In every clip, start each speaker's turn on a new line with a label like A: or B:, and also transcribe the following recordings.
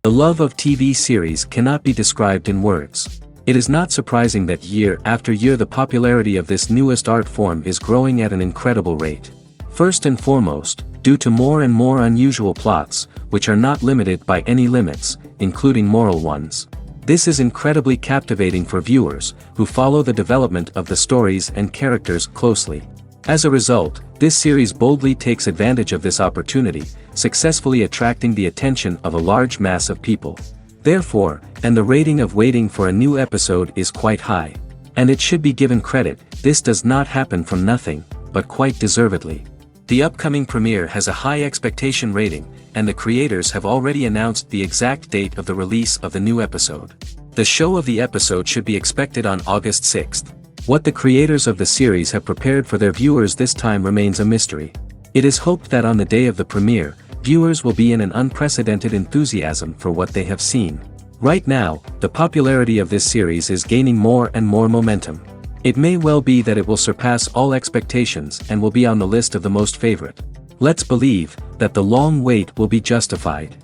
A: The love of TV series cannot be described in words. It is not surprising that year after year the popularity of this newest art form is growing at an incredible rate. First and foremost, due to more and more unusual plots, which are not limited by any limits, including moral ones. This is incredibly captivating for viewers, who follow the development of the stories and characters closely. As a result, this series boldly takes advantage of this opportunity, successfully attracting the attention of a large mass of people. Therefore, and the rating of waiting for a new episode is quite high. And it should be given credit, this does not happen from nothing, but quite deservedly. The upcoming premiere has a high expectation rating, and the creators have already announced the exact date of the release of the new episode. The show of the episode should be expected on August 6th. What the creators of the series have prepared for their viewers this time remains a mystery. It is hoped that on the day of the premiere, viewers will be in an unprecedented enthusiasm for what they have seen. Right now, the popularity of this series is gaining more and more momentum. It may well be that it will surpass all expectations and will be on the list of the most favorite. Let's believe that the long wait will be justified.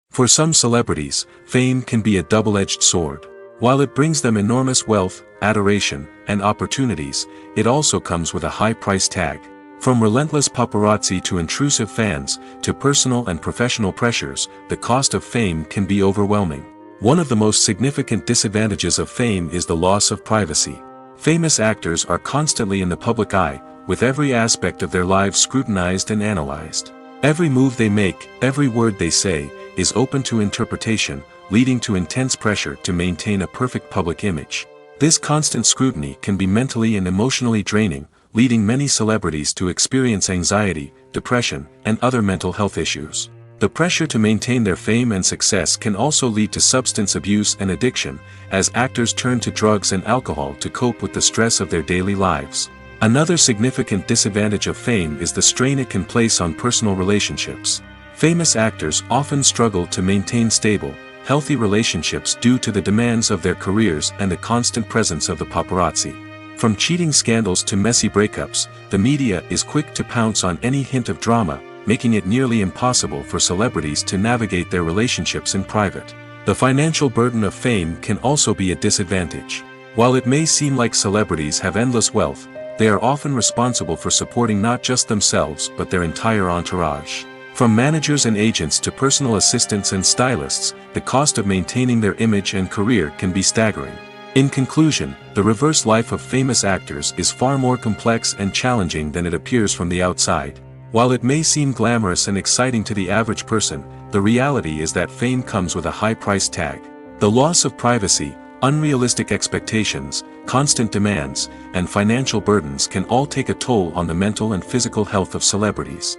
A: For some celebrities, fame can be a double-edged sword. While it brings them enormous wealth, adoration, and opportunities, it also comes with a high price tag. From relentless paparazzi to intrusive fans, to personal and professional pressures, the cost of fame can be overwhelming. One of the most significant disadvantages of fame is the loss of privacy. Famous actors are constantly in the public eye, with every aspect of their lives scrutinized and analyzed. Every move they make, every word they say, is open to interpretation, leading to intense pressure to maintain a perfect public image. This constant scrutiny can be mentally and emotionally draining, leading many celebrities to experience anxiety, depression, and other mental health issues. The pressure to maintain their fame and success can also lead to substance abuse and addiction, as actors turn to drugs and alcohol to cope with the stress of their daily lives. Another significant disadvantage of fame is the strain it can place on personal relationships. Famous actors often struggle to maintain stable, healthy relationships due to the demands of their careers and the constant presence of the paparazzi. From cheating scandals to messy breakups, the media is quick to pounce on any hint of drama, making it nearly impossible for celebrities to navigate their relationships in private. The financial burden of fame can also be a disadvantage. While it may seem like celebrities have endless wealth, they are often responsible for supporting not just themselves but their entire entourage. From managers and agents to personal assistants and stylists, the cost of maintaining their image and career can be staggering. In conclusion, the reverse life of famous actors is far more complex and challenging than it appears from the outside. While it may seem glamorous and exciting to the average person, the reality is that fame comes with a high price tag. The loss of privacy, unrealistic expectations, constant demands, and financial burdens can all take a toll on the mental and physical health of celebrities.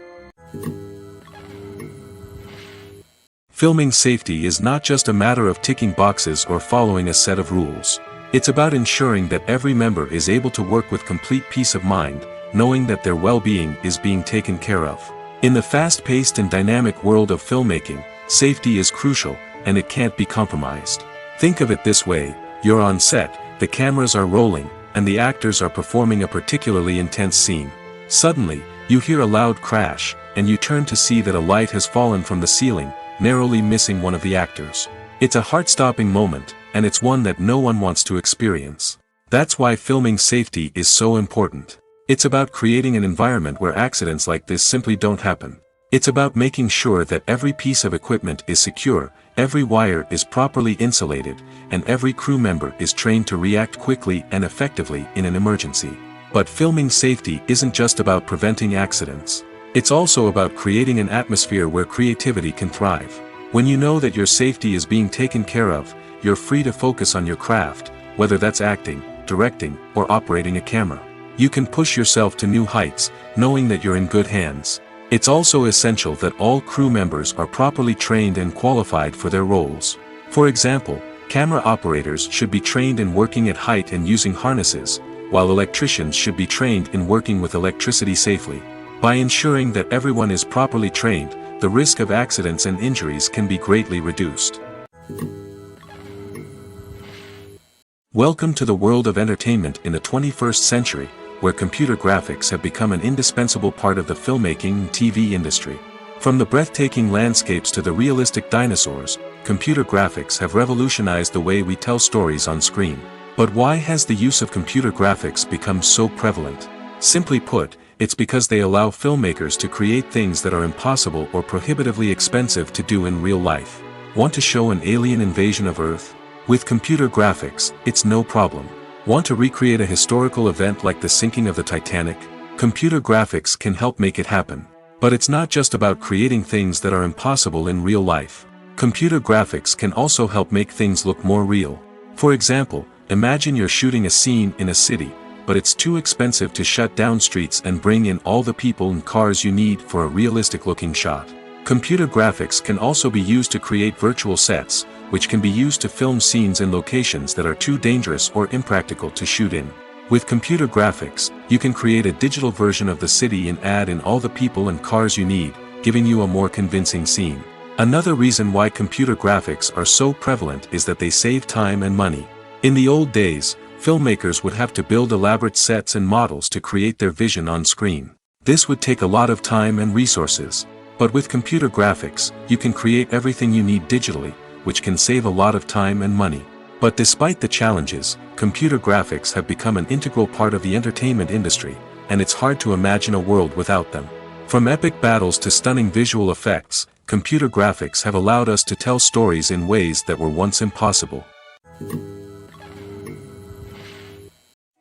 A: Filming safety is not just a matter of ticking boxes or following a set of rules. It's about ensuring that every member is able to work with complete peace of mind, knowing that their well-being is being taken care of. In the fast-paced and dynamic world of filmmaking, safety is crucial, and it can't be compromised. Think of it this way: you're on set, the cameras are rolling, and the actors are performing a particularly intense scene. Suddenly, you hear a loud crash, and you turn to see that a light has fallen from the ceiling, narrowly missing one of the actors. It's a heart-stopping moment, and it's one that no one wants to experience. That's why filming safety is so important. It's about creating an environment where accidents like this simply don't happen. It's about making sure that every piece of equipment is secure, every wire is properly insulated, and every crew member is trained to react quickly and effectively in an emergency. But filming safety isn't just about preventing accidents. It's also about creating an atmosphere where creativity can thrive. When you know that your safety is being taken care of, you're free to focus on your craft, whether that's acting, directing, or operating a camera. You can push yourself to new heights, knowing that you're in good hands. It's also essential that all crew members are properly trained and qualified for their roles. For example, camera operators should be trained in working at height and using harnesses, while electricians should be trained in working with electricity safely. By ensuring that everyone is properly trained, the risk of accidents and injuries can be greatly reduced. Welcome to the world of entertainment in the 21st century, where computer graphics have become an indispensable part of the filmmaking and TV industry. From the breathtaking landscapes to the realistic dinosaurs, computer graphics have revolutionized the way we tell stories on screen. But why has the use of computer graphics become so prevalent? Simply put, it's because they allow filmmakers to create things that are impossible or prohibitively expensive to do in real life. Want to show an alien invasion of Earth? With computer graphics, it's no problem. Want to recreate a historical event like the sinking of the Titanic? Computer graphics can help make it happen. But it's not just about creating things that are impossible in real life. Computer graphics can also help make things look more real. For example, imagine you're shooting a scene in a city, but it's too expensive to shut down streets and bring in all the people and cars you need for a realistic-looking shot. Computer graphics can also be used to create virtual sets, which can be used to film scenes in locations that are too dangerous or impractical to shoot in. With computer graphics, you can create a digital version of the city and add in all the people and cars you need, giving you a more convincing scene. Another reason why computer graphics are so prevalent is that they save time and money. In the old days, filmmakers would have to build elaborate sets and models to create their vision on screen. This would take a lot of time and resources. But with computer graphics, you can create everything you need digitally, which can save a lot of time and money. But despite the challenges, computer graphics have become an integral part of the entertainment industry, and it's hard to imagine a world without them. From epic battles to stunning visual effects, computer graphics have allowed us to tell stories in ways that were once impossible.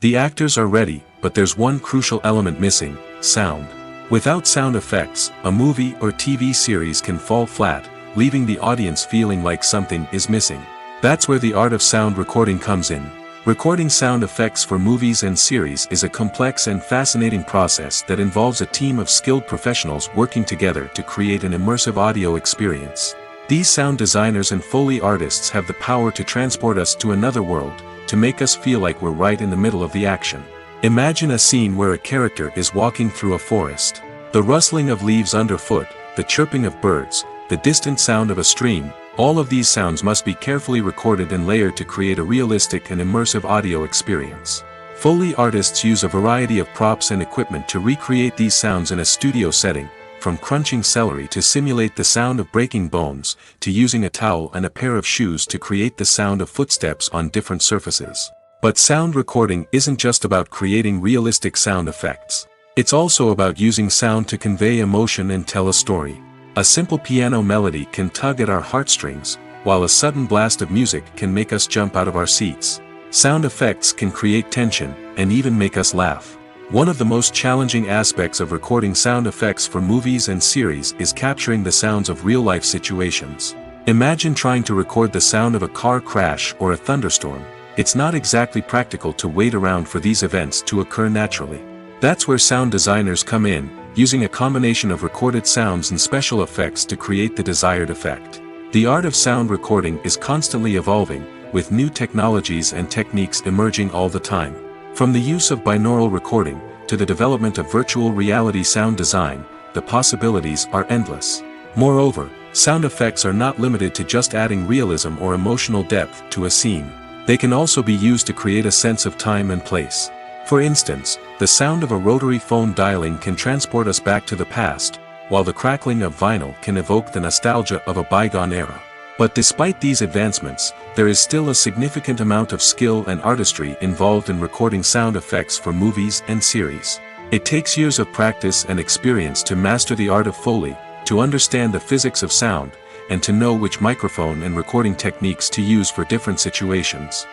A: The actors are ready, but there's one crucial element missing: sound. Without sound effects, a movie or TV series can fall flat, leaving the audience feeling like something is missing. That's where the art of sound recording comes in. Recording sound effects for movies and series is a complex and fascinating process that involves a team of skilled professionals working together to create an immersive audio experience. These sound designers and Foley artists have the power to transport us to another world, to make us feel like we're right in the middle of the action. Imagine a scene where a character is walking through a forest. The rustling of leaves underfoot, the chirping of birds, the distant sound of a stream, all of these sounds must be carefully recorded and layered to create a realistic and immersive audio experience. Foley artists use a variety of props and equipment to recreate these sounds in a studio setting, from crunching celery to simulate the sound of breaking bones, to using a towel and a pair of shoes to create the sound of footsteps on different surfaces. But sound recording isn't just about creating realistic sound effects. It's also about using sound to convey emotion and tell a story. A simple piano melody can tug at our heartstrings, while a sudden blast of music can make us jump out of our seats. Sound effects can create tension, and even make us laugh. One of the most challenging aspects of recording sound effects for movies and series is capturing the sounds of real-life situations. Imagine trying to record the sound of a car crash or a thunderstorm. It's not exactly practical to wait around for these events to occur naturally. That's where sound designers come in, using a combination of recorded sounds and special effects to create the desired effect. The art of sound recording is constantly evolving, with new technologies and techniques emerging all the time. From the use of binaural recording, to the development of virtual reality sound design, the possibilities are endless. Moreover, sound effects are not limited to just adding realism or emotional depth to a scene. They can also be used to create a sense of time and place. For instance, the sound of a rotary phone dialing can transport us back to the past, while the crackling of vinyl can evoke the nostalgia of a bygone era. But despite these advancements, there is still a significant amount of skill and artistry involved in recording sound effects for movies and series. It takes years of practice and experience to master the art of Foley, to understand the physics of sound, and to know which microphone and recording techniques to use for different situations.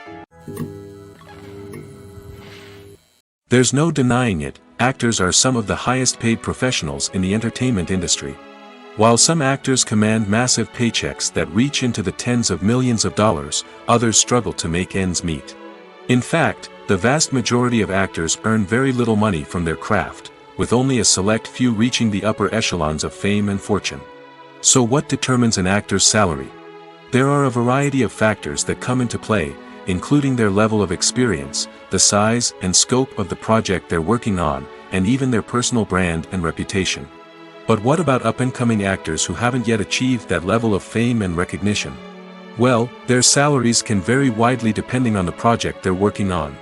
A: There's no denying it, actors are some of the highest paid professionals in the entertainment industry. While some actors command massive paychecks that reach into the tens of millions of dollars, others struggle to make ends meet. In fact, the vast majority of actors earn very little money from their craft, with only a select few reaching the upper echelons of fame and fortune. So what determines an actor's salary? There are a variety of factors that come into play, including their level of experience, the size and scope of the project they're working on, and even their personal brand and reputation. But what about up-and-coming actors who haven't yet achieved that level of fame and recognition? Well, their salaries can vary widely depending on the project they're working on.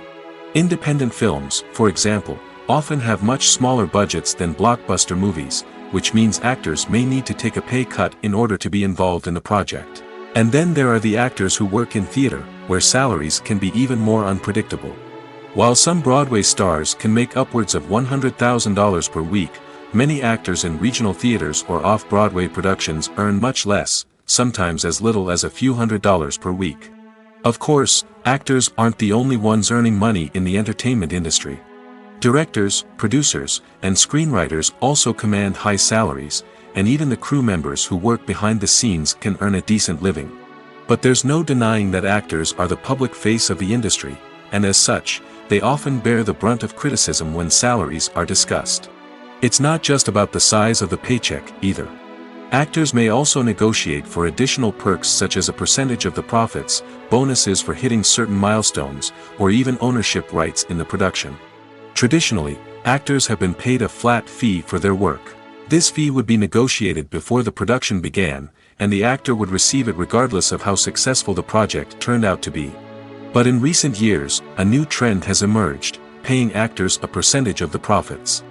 A: Independent films, for example, often have much smaller budgets than blockbuster movies, which means actors may need to take a pay cut in order to be involved in the project. And then there are the actors who work in theater, where salaries can be even more unpredictable. While some Broadway stars can make upwards of $100,000 per week, many actors in regional theaters or off-Broadway productions earn much less, sometimes as little as a few $100s per week. Of course, actors aren't the only ones earning money in the entertainment industry. Directors, producers, and screenwriters also command high salaries, and even the crew members who work behind the scenes can earn a decent living. But there's no denying that actors are the public face of the industry, and as such, they often bear the brunt of criticism when salaries are discussed. It's not just about the size of the paycheck, either. Actors may also negotiate for additional perks such as a percentage of the profits, bonuses for hitting certain milestones, or even ownership rights in the production. Traditionally, actors have been paid a flat fee for their work. This fee would be negotiated before the production began, and the actor would receive it regardless of how successful the project turned out to be. But in recent years, a new trend has emerged, paying actors a percentage of the profits.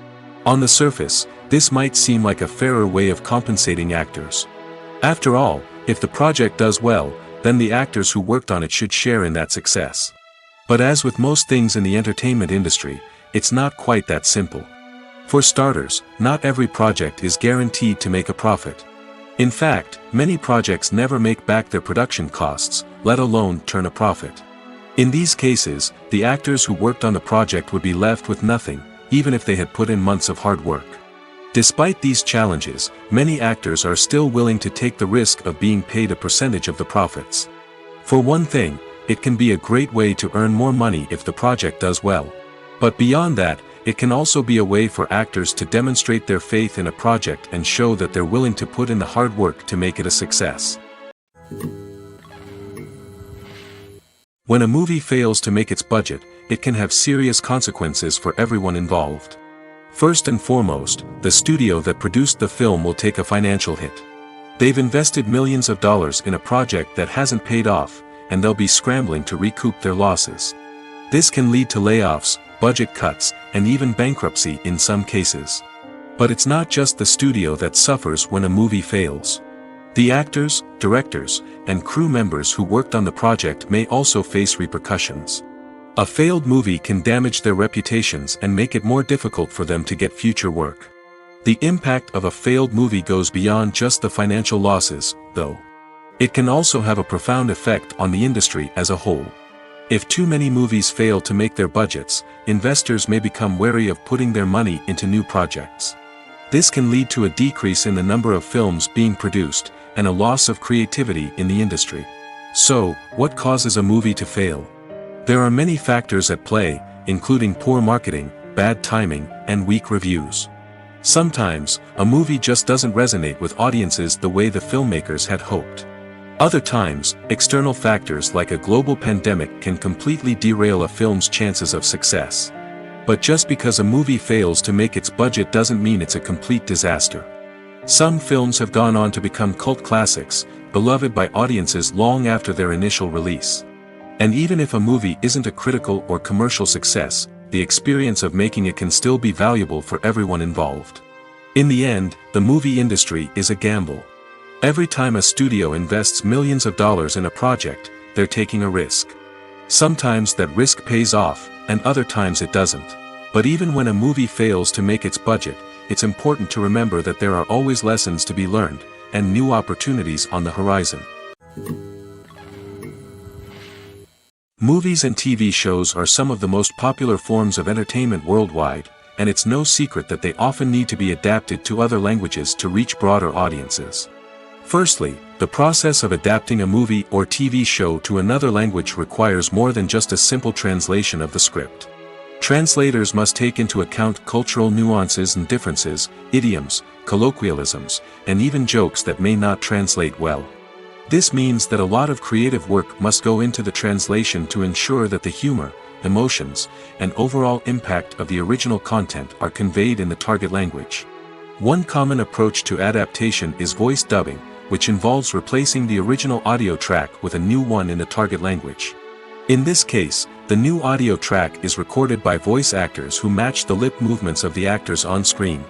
A: On the surface, this might seem like a fairer way of compensating actors. After all, if the project does well, then the actors who worked on it should share in that success. But as with most things in the entertainment industry, it's not quite that simple. For starters, not every project is guaranteed to make a profit. In fact, many projects never make back their production costs, let alone turn a profit. In these cases, the actors who worked on the project would be left with nothing, even if they had put in months of hard work. Despite these challenges, many actors are still willing to take the risk of being paid a percentage of the profits. For one thing, it can be a great way to earn more money if the project does well. But beyond that, it can also be a way for actors to demonstrate their faith in a project and show that they're willing to put in the hard work to make it a success. When a movie fails to make its budget, it can have serious consequences for everyone involved. First and foremost, the studio that produced the film will take a financial hit. They've invested millions of dollars in a project that hasn't paid off, and they'll be scrambling to recoup their losses. This can lead to layoffs, budget cuts, and even bankruptcy in some cases. But it's not just the studio that suffers when a movie fails. The actors, directors, and crew members who worked on the project may also face repercussions. A failed movie can damage their reputations and make it more difficult for them to get future work. The impact of a failed movie goes beyond just the financial losses, though. It can also have a profound effect on the industry as a whole. If too many movies fail to make their budgets, investors may become wary of putting their money into new projects. This can lead to a decrease in the number of films being produced, and a loss of creativity in the industry. So, what causes a movie to fail? There are many factors at play, including poor marketing, bad timing, and weak reviews. Sometimes, a movie just doesn't resonate with audiences the way the filmmakers had hoped. Other times, external factors like a global pandemic can completely derail a film's chances of success. But just because a movie fails to make its budget doesn't mean it's a complete disaster. Some films have gone on to become cult classics, beloved by audiences long after their initial release. And even if a movie isn't a critical or commercial success, the experience of making it can still be valuable for everyone involved. In the end, the movie industry is a gamble. Every time a studio invests millions of dollars in a project, they're taking a risk. Sometimes that risk pays off, and other times it doesn't. But even when a movie fails to make its budget, it's important to remember that there are always lessons to be learned, and new opportunities on the horizon. Movies and TV shows are some of the most popular forms of entertainment worldwide, and it's no secret that they often need to be adapted to other languages to reach broader audiences. Firstly, the process of adapting a movie or TV show to another language requires more than just a simple translation of the script. Translators must take into account cultural nuances and differences, idioms, colloquialisms, and even jokes that may not translate well. This means that a lot of creative work must go into the translation to ensure that the humor, emotions, and overall impact of the original content are conveyed in the target language. One common approach to adaptation is voice dubbing, which involves replacing the original audio track with a new one in the target language. In this case, the new audio track is recorded by voice actors who match the lip movements of the actors on screen.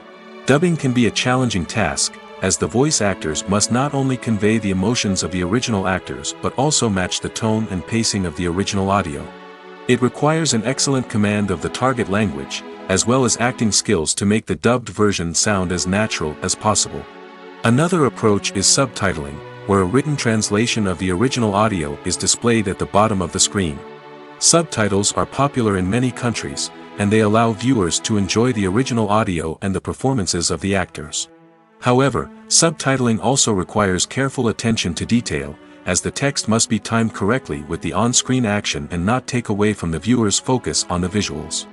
A: Dubbing can be a challenging task, as the voice actors must not only convey the emotions of the original actors but also match the tone and pacing of the original audio. It requires an excellent command of the target language, as well as acting skills to make the dubbed version sound as natural as possible. Another approach is subtitling, where a written translation of the original audio is displayed at the bottom of the screen. Subtitles are popular in many countries, and they allow viewers to enjoy the original audio and the performances of the actors. However, subtitling also requires careful attention to detail, as the text must be timed correctly with the on-screen action and not take away from the viewer's focus on the visuals.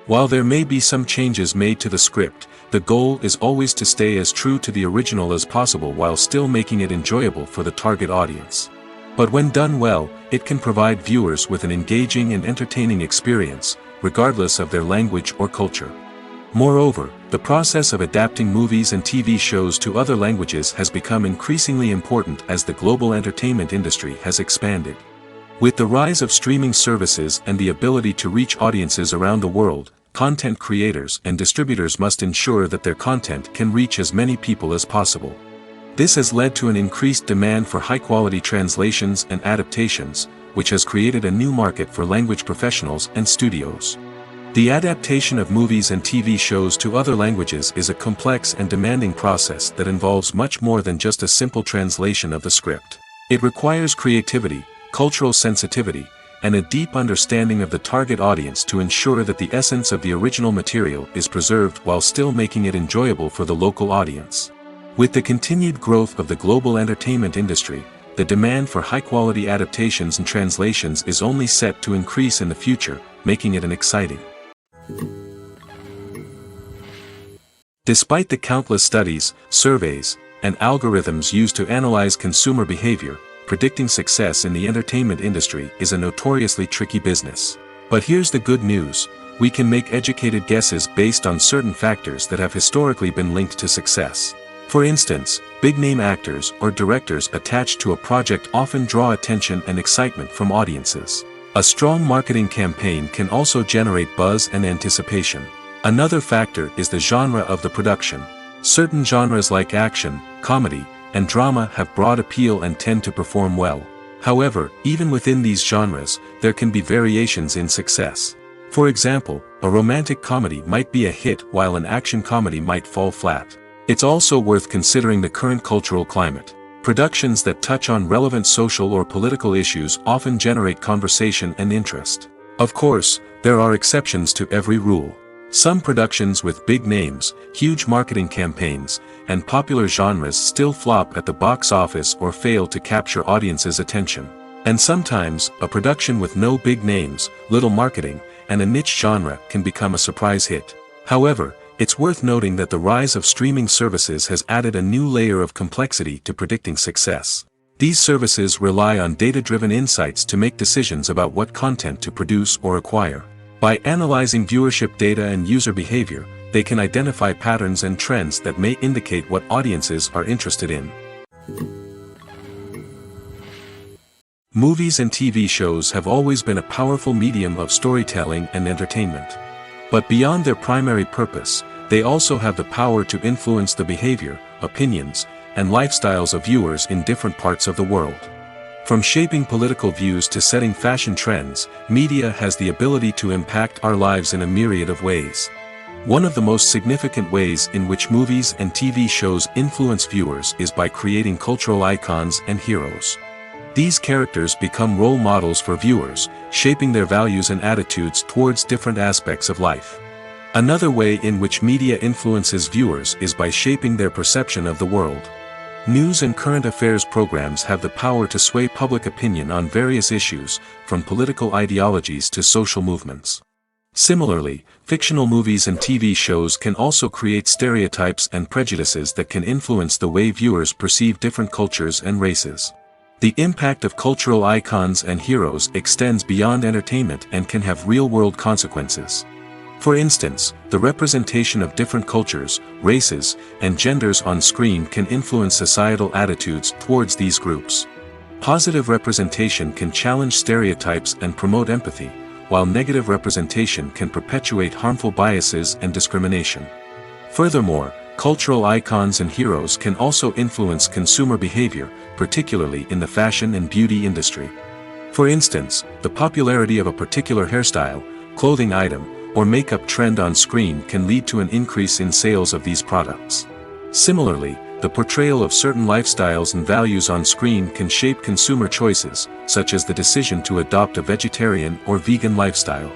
A: While there may be some changes made to the script, the goal is always to stay as true to the original as possible while still making it enjoyable for the target audience. But when done well, it can provide viewers with an engaging and entertaining experience, regardless of their language or culture. Moreover, the process of adapting movies and TV shows to other languages has become increasingly important as the global entertainment industry has expanded. With the rise of streaming services and the ability to reach audiences around the world, content creators and distributors must ensure that their content can reach as many people as possible. This has led to an increased demand for high-quality translations and adaptations, which has created a new market for language professionals and studios. The adaptation of movies and TV shows to other languages is a complex and demanding process that involves much more than just a simple translation of the script. It requires creativity, cultural sensitivity, and a deep understanding of the target audience to ensure that the essence of the original material is preserved while still making it enjoyable for the local audience. With the continued growth of the global entertainment industry, the demand for high-quality adaptations and translations is only set to increase in the future, making it an exciting. Despite the countless studies, surveys, and algorithms used to analyze consumer behavior, predicting success in the entertainment industry is a notoriously tricky business. But here's the good news: we can make educated guesses based on certain factors that have historically been linked to success. For instance, big-name actors or directors attached to a project often draw attention and excitement from audiences. A strong marketing campaign can also generate buzz and anticipation. Another factor is the genre of the production. Certain genres like action, comedy, and drama have broad appeal and tend to perform well. However, even within these genres, there can be variations in success. For example, a romantic comedy might be a hit while an action comedy might fall flat. It's also worth considering the current cultural climate. Productions that touch on relevant social or political issues often generate conversation and interest. Of course, there are exceptions to every rule. Some productions with big names, huge marketing campaigns, and popular genres still flop at the box office or fail to capture audiences' attention. And sometimes, a production with no big names, little marketing, and a niche genre can become a surprise hit. However, it's worth noting that the rise of streaming services has added a new layer of complexity to predicting success. These services rely on data-driven insights to make decisions about what content to produce or acquire. By analyzing viewership data and user behavior, they can identify patterns and trends that may indicate what audiences are interested in. Movies and TV shows have always been a powerful medium of storytelling and entertainment. But beyond their primary purpose, they also have the power to influence the behavior, opinions, and lifestyles of viewers in different parts of the world. From shaping political views to setting fashion trends, media has the ability to impact our lives in a myriad of ways. One of the most significant ways in which movies and TV shows influence viewers is by creating cultural icons and heroes. These characters become role models for viewers, shaping their values and attitudes towards different aspects of life. Another way in which media influences viewers is by shaping their perception of the world. News and current affairs programs have the power to sway public opinion on various issues, from political ideologies to social movements. Similarly, fictional movies and TV shows can also create stereotypes and prejudices that can influence the way viewers perceive different cultures and races. The impact of cultural icons and heroes extends beyond entertainment and can have real-world consequences. For instance, the representation of different cultures, races, and genders on screen can influence societal attitudes towards these groups. Positive representation can challenge stereotypes and promote empathy, while negative representation can perpetuate harmful biases and discrimination. Furthermore, Cultural icons and heroes can also influence consumer behavior, particularly in the fashion and beauty industry. For instance, the popularity of a particular hairstyle, clothing item, or makeup trend on screen can lead to an increase in sales of these products. Similarly, the portrayal of certain lifestyles and values on screen can shape consumer choices, such as the decision to adopt a vegetarian or vegan lifestyle.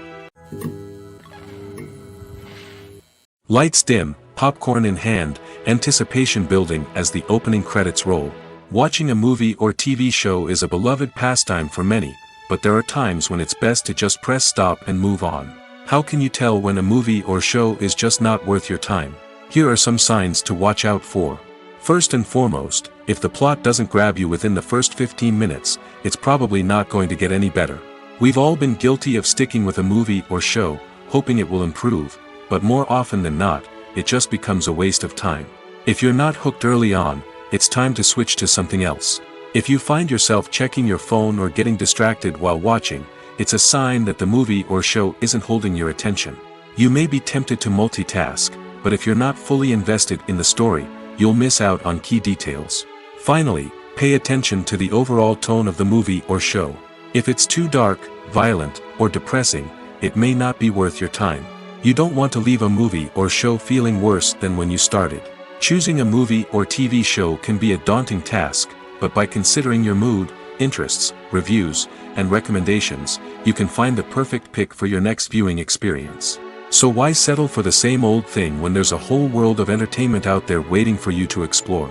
A: Lights dim, popcorn in hand, anticipation building as the opening credits roll. Watching a movie or TV show is a beloved pastime for many, but there are times when it's best to just press stop and move on. How can you tell when a movie or show is just not worth your time? Here are some signs to watch out for. First and foremost, if the plot doesn't grab you within the first 15 minutes, it's probably not going to get any better. We've all been guilty of sticking with a movie or show, hoping it will improve, but more often than not, it just becomes a waste of time. If you're not hooked early on, it's time to switch to something else. If you find yourself checking your phone or getting distracted while watching, it's a sign that the movie or show isn't holding your attention. You may be tempted to multitask, but if you're not fully invested in the story, you'll miss out on key details. Finally, pay attention to the overall tone of the movie or show. If it's too dark, violent, or depressing, it may not be worth your time. You don't want to leave a movie or show feeling worse than when you started. Choosing a movie or TV show can be a daunting task, but by considering your mood, interests, reviews, and recommendations, you can find the perfect pick for your next viewing experience. So why settle for the same old thing when there's a whole world of entertainment out there waiting for you to explore?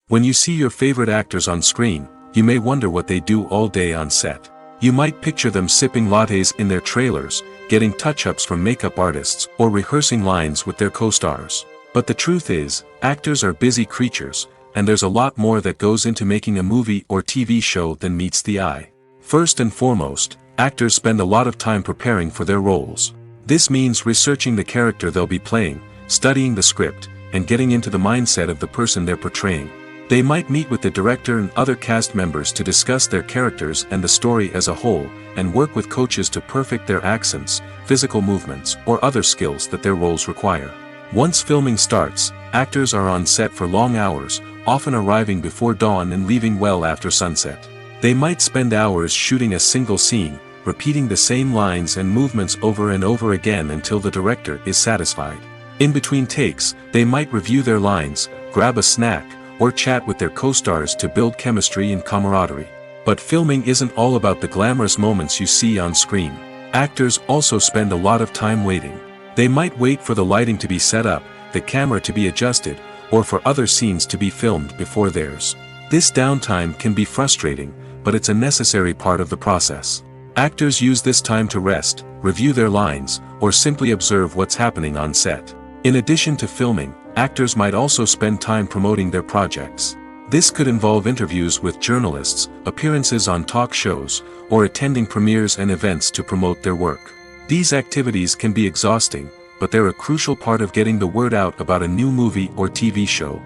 A: When you see your favorite actors on screen, you may wonder what they do all day on set. You might picture them sipping lattes in their trailers, getting touch-ups from makeup artists, or rehearsing lines with their co-stars. But the truth is, actors are busy creatures, and there's a lot more that goes into making a movie or TV show than meets the eye. First and foremost, actors spend a lot of time preparing for their roles. This means researching the character they'll be playing, studying the script, and getting into the mindset of the person they're portraying. They might meet with the director and other cast members to discuss their characters and the story as a whole, and work with coaches to perfect their accents, physical movements, or other skills that their roles require. Once filming starts, actors are on set for long hours, often arriving before dawn and leaving well after sunset. They might spend hours shooting a single scene, repeating the same lines and movements over and over again until the director is satisfied. In between takes, they might review their lines, grab a snack, or chat with their co-stars to build chemistry and camaraderie. But filming isn't all about the glamorous moments you see on screen. Actors also spend a lot of time waiting. They might wait for the lighting to be set up, the camera to be adjusted, or for other scenes to be filmed before theirs. This downtime can be frustrating, but it's a necessary part of the process. Actors use this time to rest, review their lines, or simply observe what's happening on set. In addition to filming, actors might also spend time promoting their projects. This could involve interviews with journalists, appearances on talk shows, or attending premieres and events to promote their work. These activities can be exhausting, but they're a crucial part of getting the word out about a new movie or TV show.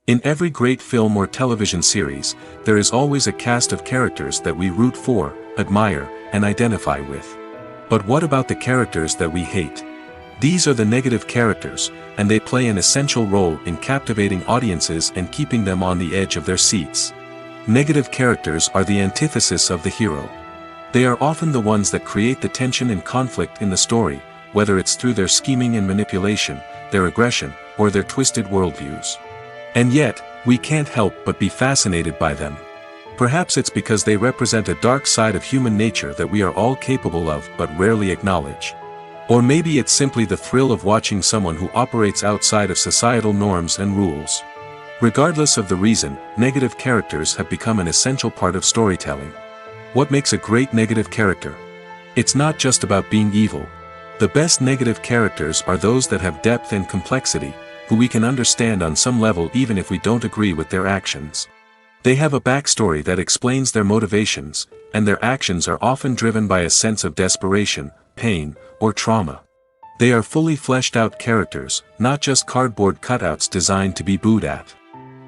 A: In every great film or television series, there is always a cast of characters that we root for, admire, and identify with. But what about the characters that we hate? These are the negative characters, and they play an essential role in captivating audiences and keeping them on the edge of their seats. Negative characters are the antithesis of the hero. They are often the ones that create the tension and conflict in the story, whether it's through their scheming and manipulation, their aggression, or their twisted worldviews. And yet, we can't help but be fascinated by them. Perhaps it's because they represent a dark side of human nature that we are all capable of but rarely acknowledge. Or maybe it's simply the thrill of watching someone who operates outside of societal norms and rules. Regardless of the reason, negative characters have become an essential part of storytelling. What makes a great negative character? It's not just about being evil. The best negative characters are those that have depth and complexity, who we can understand on some level even if we don't agree with their actions. They have a backstory that explains their motivations, and their actions are often driven by a sense of desperation, pain, or trauma. They are fully fleshed out characters, not just cardboard cutouts designed to be booed at.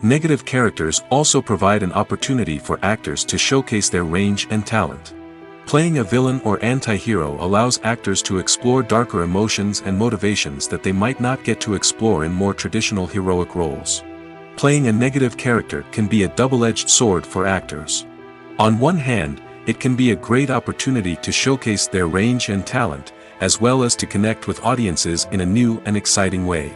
A: Negative characters also provide an opportunity for actors to showcase their range and talent. Playing a villain or anti-hero allows actors to explore darker emotions and motivations that they might not get to explore in more traditional heroic roles. Playing a negative character can be a double-edged sword for actors. On one hand, it can be a great opportunity to showcase their range and talent, as well as to connect with audiences in a new and exciting way.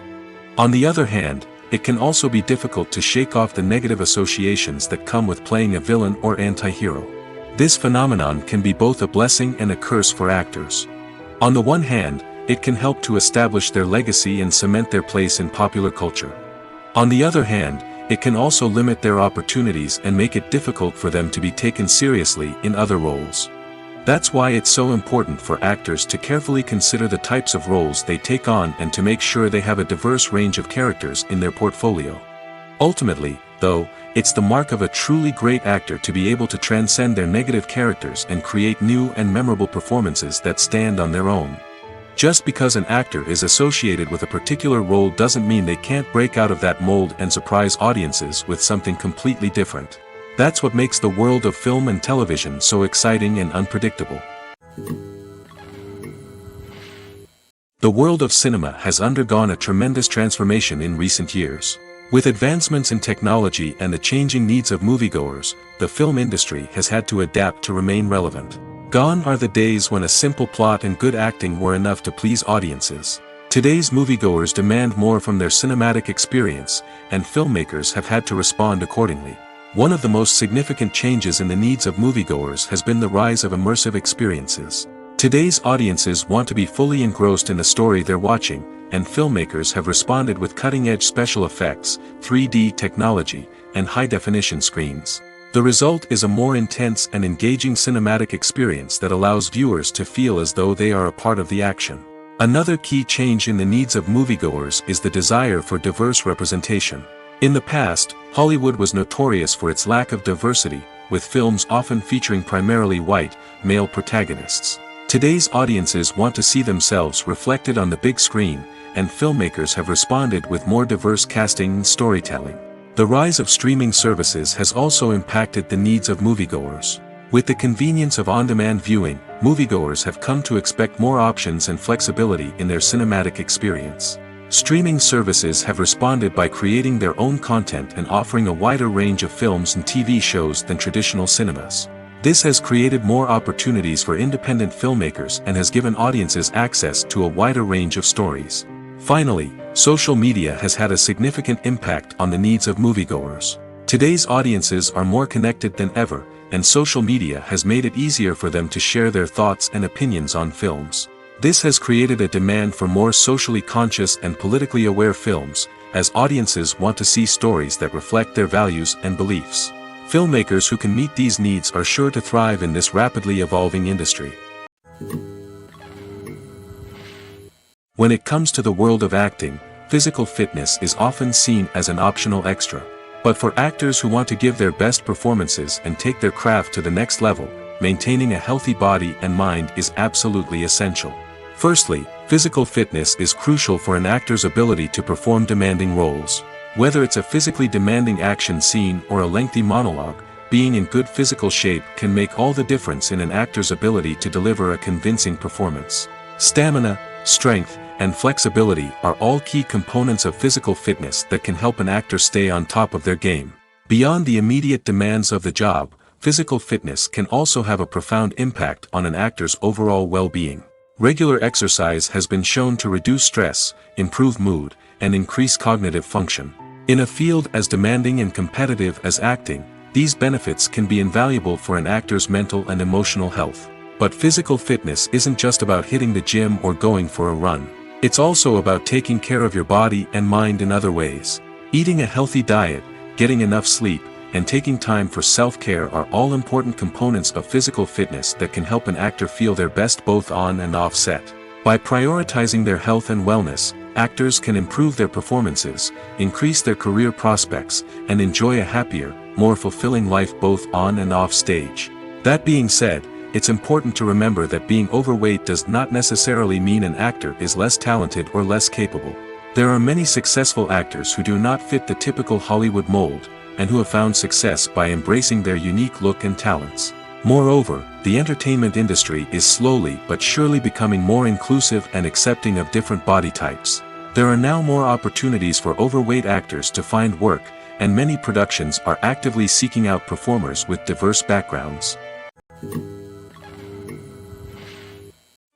A: On the other hand, it can also be difficult to shake off the negative associations that come with playing a villain or anti-hero. This phenomenon can be both a blessing and a curse for actors. On the one hand, it can help to establish their legacy and cement their place in popular culture. On the other hand, it can also limit their opportunities and make it difficult for them to be taken seriously in other roles. That's why it's so important for actors to carefully consider the types of roles they take on and to make sure they have a diverse range of characters in their portfolio. Ultimately, though, it's the mark of a truly great actor to be able to transcend their negative characters and create new and memorable performances that stand on their own. Just because an actor is associated with a particular role doesn't mean they can't break out of that mold and surprise audiences with something completely different. That's what makes the world of film and television so exciting and unpredictable. The world of cinema has undergone a tremendous transformation in recent years. With advancements in technology and the changing needs of moviegoers, the film industry has had to adapt to remain relevant. Gone are the days when a simple plot and good acting were enough to please audiences. Today's moviegoers demand more from their cinematic experience, and filmmakers have had to respond accordingly. One of the most significant changes in the needs of moviegoers has been the rise of immersive experiences. Today's audiences want to be fully engrossed in the story they're watching, and filmmakers have responded with cutting-edge special effects, 3D technology, and high-definition screens. The result is a more intense and engaging cinematic experience that allows viewers to feel as though they are a part of the action. Another key change in the needs of moviegoers is the desire for diverse representation. In the past, Hollywood was notorious for its lack of diversity, with films often featuring primarily white, male protagonists. Today's audiences want to see themselves reflected on the big screen, and filmmakers have responded with more diverse casting and storytelling. The rise of streaming services has also impacted the needs of moviegoers. With the convenience of on-demand viewing, moviegoers have come to expect more options and flexibility in their cinematic experience. Streaming services have responded by creating their own content and offering a wider range of films and TV shows than traditional cinemas. This has created more opportunities for independent filmmakers and has given audiences access to a wider range of stories. Finally, social media has had a significant impact on the needs of moviegoers. Today's audiences are more connected than ever, and social media has made it easier for them to share their thoughts and opinions on films. This has created a demand for more socially conscious and politically aware films, as audiences want to see stories that reflect their values and beliefs. Filmmakers who can meet these needs are sure to thrive in this rapidly evolving industry. When it comes to the world of acting, physical fitness is often seen as an optional extra. But for actors who want to give their best performances and take their craft to the next level, maintaining a healthy body and mind is absolutely essential. Firstly, physical fitness is crucial for an actor's ability to perform demanding roles. Whether it's a physically demanding action scene or a lengthy monologue, being in good physical shape can make all the difference in an actor's ability to deliver a convincing performance. Stamina, strength, and flexibility are all key components of physical fitness that can help an actor stay on top of their game. Beyond the immediate demands of the job, physical fitness can also have a profound impact on an actor's overall well-being. Regular exercise has been shown to reduce stress, improve mood, and increase cognitive function. In a field as demanding and competitive as acting, these benefits can be invaluable for an actor's mental and emotional health. But physical fitness isn't just about hitting the gym or going for a run. It's also about taking care of your body and mind in other ways. Eating a healthy diet, getting enough sleep, and taking time for self-care are all important components of physical fitness that can help an actor feel their best both on and off set. By prioritizing their health and wellness, actors can improve their performances, increase their career prospects, and enjoy a happier, more fulfilling life both on and off stage. That being said, it's important to remember that being overweight does not necessarily mean an actor is less talented or less capable. There are many successful actors who do not fit the typical Hollywood mold, and who have found success by embracing their unique look and talents. Moreover, the entertainment industry is slowly but surely becoming more inclusive and accepting of different body types. There are now more opportunities for overweight actors to find work, and many productions are actively seeking out performers with diverse backgrounds.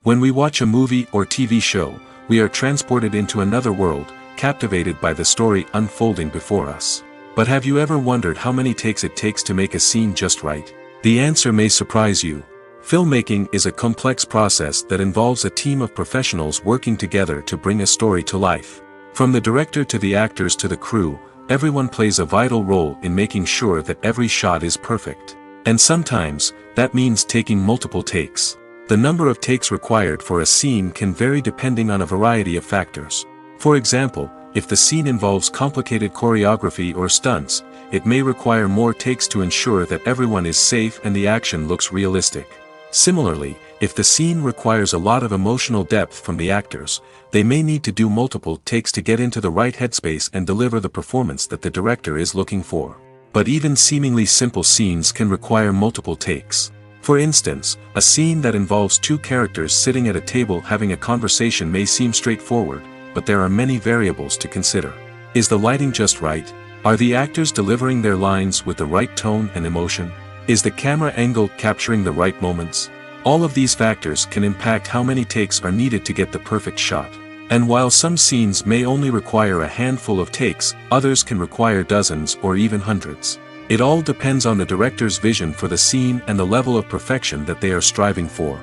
A: When we watch a movie or TV show, we are transported into another world, captivated by the story unfolding before us. But have you ever wondered how many takes it takes to make a scene just right? The answer may surprise you. Filmmaking is a complex process that involves a team of professionals working together to bring a story to life. From the director to the actors to the crew, everyone plays a vital role in making sure that every shot is perfect. And sometimes, that means taking multiple takes. The number of takes required for a scene can vary depending on a variety of factors. For example, if the scene involves complicated choreography or stunts, it may require more takes to ensure that everyone is safe and the action looks realistic. Similarly, if the scene requires a lot of emotional depth from the actors, they may need to do multiple takes to get into the right headspace and deliver the performance that the director is looking for. But even seemingly simple scenes can require multiple takes. For instance, a scene that involves two characters sitting at a table having a conversation may seem straightforward, but there are many variables to consider. Is the lighting just right? Are the actors delivering their lines with the right tone and emotion? Is the camera angle capturing the right moments? All of these factors can impact how many takes are needed to get the perfect shot. And while some scenes may only require a handful of takes, others can require dozens or even hundreds. It all depends on the director's vision for the scene and the level of perfection that they are striving for.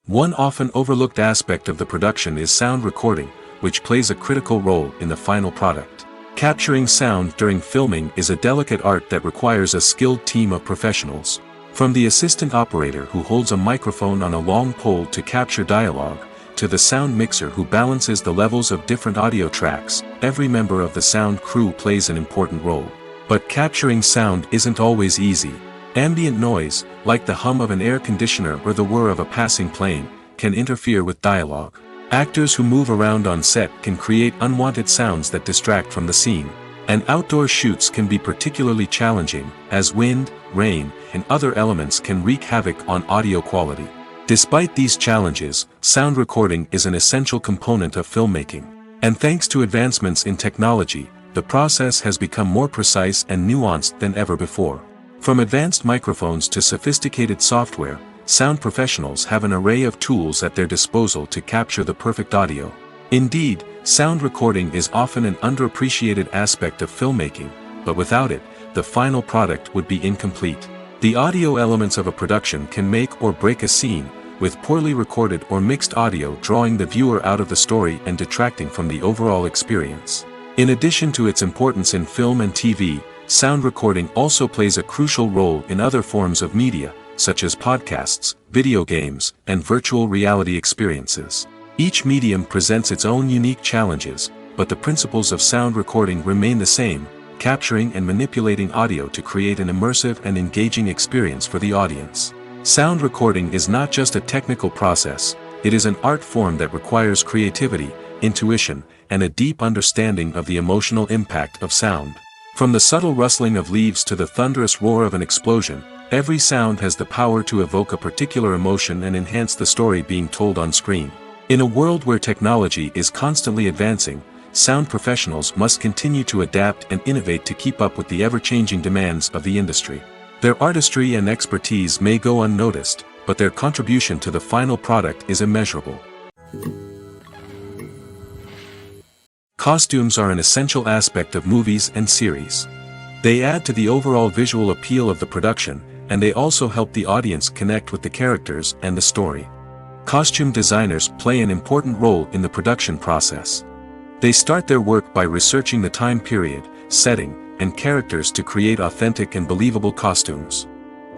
A: One often overlooked aspect of the production is sound recording, which plays a critical role in the final product. Capturing sound during filming is a delicate art that requires a skilled team of professionals. From the assistant operator who holds a microphone on a long pole to capture dialogue, to the sound mixer who balances the levels of different audio tracks, every member of the sound crew plays an important role. But capturing sound isn't always easy. Ambient noise, like the hum of an air conditioner or the whir of a passing plane, can interfere with dialogue. Actors who move around on set can create unwanted sounds that distract from the scene. And outdoor shoots can be particularly challenging, as wind, rain, and other elements can wreak havoc on audio quality. Despite these challenges, sound recording is an essential component of filmmaking. And thanks to advancements in technology, the process has become more precise and nuanced than ever before. From advanced microphones to sophisticated software, sound professionals have an array of tools at their disposal to capture the perfect audio. Indeed, sound recording is often an underappreciated aspect of filmmaking, but without it, the final product would be incomplete. The audio elements of a production can make or break a scene, with poorly recorded or mixed audio drawing the viewer out of the story and detracting from the overall experience. In addition to its importance in film and TV, sound recording also plays a crucial role in other forms of media, such as podcasts, video games, and virtual reality experiences. Each medium presents its own unique challenges, but the principles of sound recording remain the same, capturing and manipulating audio to create an immersive and engaging experience for the audience. Sound recording is not just a technical process, it is an art form that requires creativity, intuition, and a deep understanding of the emotional impact of sound. From the subtle rustling of leaves to the thunderous roar of an explosion, every sound has the power to evoke a particular emotion and enhance the story being told on screen. In a world where technology is constantly advancing, sound professionals must continue to adapt and innovate to keep up with the ever-changing demands of the industry. Their artistry and expertise may go unnoticed, but their contribution to the final product is immeasurable. Costumes are an essential aspect of movies and series. They add to the overall visual appeal of the production, and they also help the audience connect with the characters and the story. Costume designers play an important role in the production process. They start their work by researching the time period, setting, and characters to create authentic and believable costumes.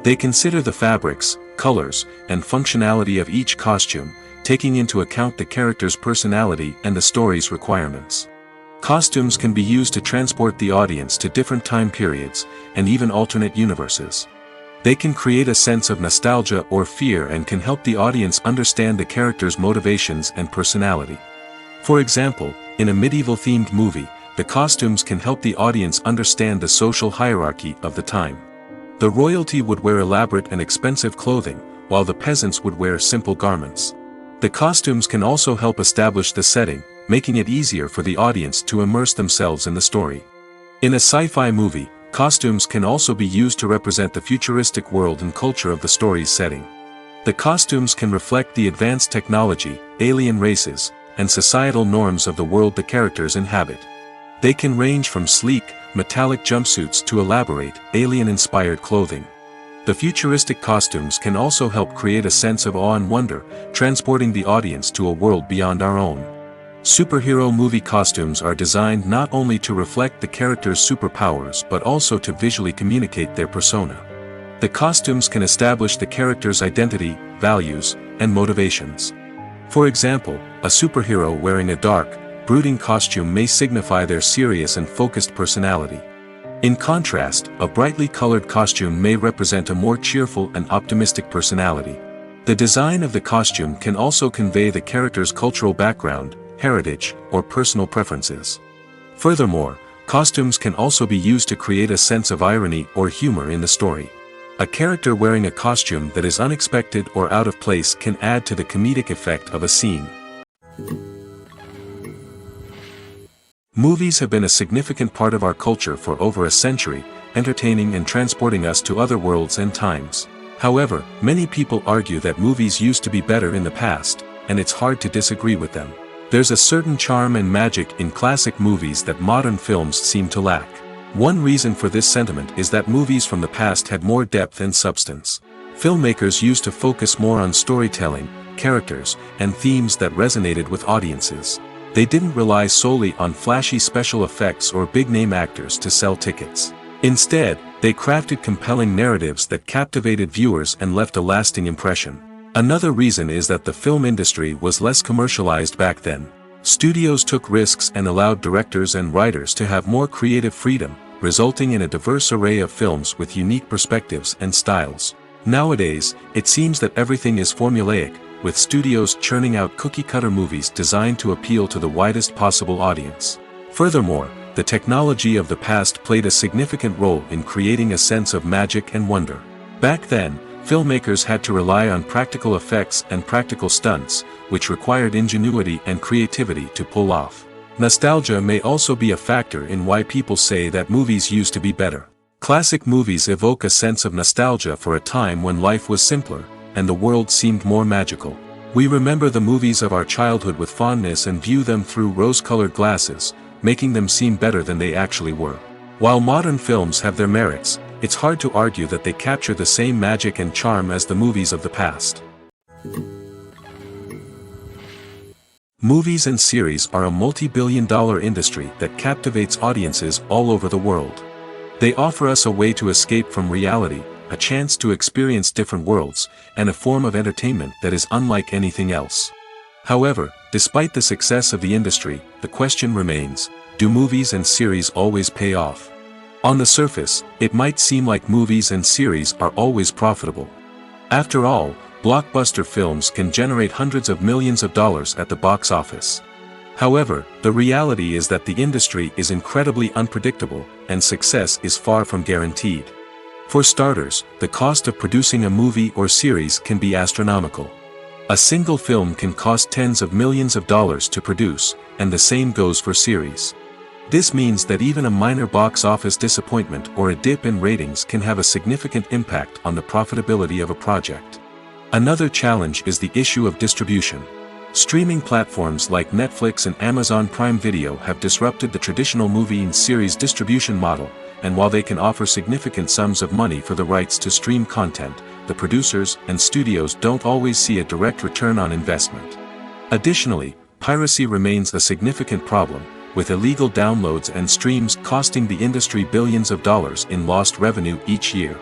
A: They consider the fabrics, colors, and functionality of each costume, taking into account the character's personality and the story's requirements. Costumes can be used to transport the audience to different time periods, and even alternate universes. They can create a sense of nostalgia or fear and can help the audience understand the character's motivations and personality. For example, in a medieval-themed movie, the costumes can help the audience understand the social hierarchy of the time. The royalty would wear elaborate and expensive clothing, while the peasants would wear simple garments. The costumes can also help establish the setting, making it easier for the audience to immerse themselves in the story. In a sci-fi movie, costumes can also be used to represent the futuristic world and culture of the story's setting. The costumes can reflect the advanced technology, alien races, and societal norms of the world the characters inhabit. They can range from sleek, metallic jumpsuits to elaborate, alien-inspired clothing. The futuristic costumes can also help create a sense of awe and wonder, transporting the audience to a world beyond our own. Superhero movie costumes are designed not only to reflect the character's superpowers but also to visually communicate their persona. The costumes can establish the character's identity, values, and motivations. For example, a superhero wearing a dark, brooding costume may signify their serious and focused personality. In contrast, a brightly colored costume may represent a more cheerful and optimistic personality. The design of the costume can also convey the character's cultural background, heritage, or personal preferences. Furthermore, costumes can also be used to create a sense of irony or humor in the story. A character wearing a costume that is unexpected or out of place can add to the comedic effect of a scene. Movies have been a significant part of our culture for over a century, entertaining and transporting us to other worlds and times. However, many people argue that movies used to be better in the past, and it's hard to disagree with them. There's a certain charm and magic in classic movies that modern films seem to lack. One reason for this sentiment is that movies from the past had more depth and substance. Filmmakers used to focus more on storytelling, characters, and themes that resonated with audiences. They didn't rely solely on flashy special effects or big-name actors to sell tickets. Instead, they crafted compelling narratives that captivated viewers and left a lasting impression. Another reason is that the film industry was less commercialized back then. Studios took risks and allowed directors and writers to have more creative freedom, resulting in a diverse array of films with unique perspectives and styles. Nowadays, it seems that everything is formulaic, with studios churning out cookie-cutter movies designed to appeal to the widest possible audience. Furthermore, the technology of the past played a significant role in creating a sense of magic and wonder. Back then, filmmakers had to rely on practical effects and practical stunts, which required ingenuity and creativity to pull off. Nostalgia may also be a factor in why people say that movies used to be better. Classic movies evoke a sense of nostalgia for a time when life was simpler, and the world seemed more magical. We remember the movies of our childhood with fondness and view them through rose-colored glasses, making them seem better than they actually were. While modern films have their merits, it's hard to argue that they capture the same magic and charm as the movies of the past. Movies and series are a multi-billion-dollar industry that captivates audiences all over the world. They offer us a way to escape from reality, a chance to experience different worlds, and a form of entertainment that is unlike anything else. However, despite the success of the industry, the question remains, do movies and series always pay off? On the surface, it might seem like movies and series are always profitable. After all, blockbuster films can generate hundreds of millions of dollars at the box office. However, the reality is that the industry is incredibly unpredictable, and success is far from guaranteed. For starters, the cost of producing a movie or series can be astronomical. A single film can cost tens of millions of dollars to produce, and the same goes for series. This means that even a minor box office disappointment or a dip in ratings can have a significant impact on the profitability of a project. Another challenge is the issue of distribution. Streaming platforms like Netflix and Amazon Prime Video have disrupted the traditional movie and series distribution model, and while they can offer significant sums of money for the rights to stream content, the producers and studios don't always see a direct return on investment. Additionally, piracy remains a significant problem, with illegal downloads and streams costing the industry billions of dollars in lost revenue each year.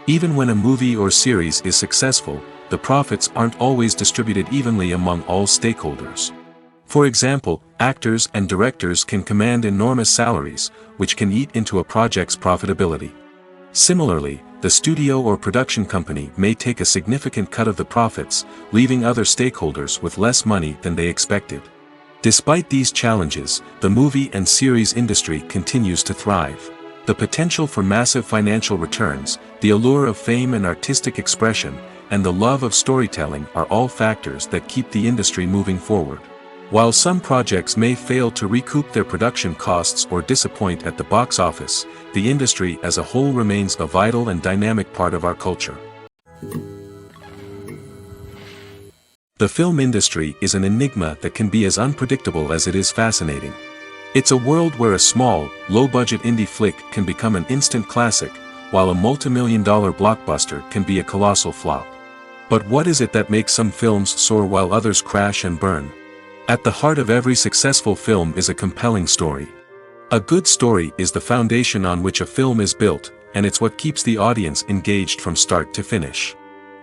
A: Even when a movie or series is successful, the profits aren't always distributed evenly among all stakeholders. For example, actors and directors can command enormous salaries, which can eat into a project's profitability. Similarly, the studio or production company may take a significant cut of the profits, leaving other stakeholders with less money than they expected. Despite these challenges, the movie and series industry continues to thrive. The potential for massive financial returns, the allure of fame and artistic expression, and the love of storytelling are all factors that keep the industry moving forward. While some projects may fail to recoup their production costs or disappoint at the box office, the industry as a whole remains a vital and dynamic part of our culture. The film industry is an enigma that can be as unpredictable as it is fascinating. It's a world where a small, low-budget indie flick can become an instant classic, while a multi-million-dollar blockbuster can be a colossal flop. But what is it that makes some films soar while others crash and burn? At the heart of every successful film is a compelling story. A good story is the foundation on which a film is built, and it's what keeps the audience engaged from start to finish.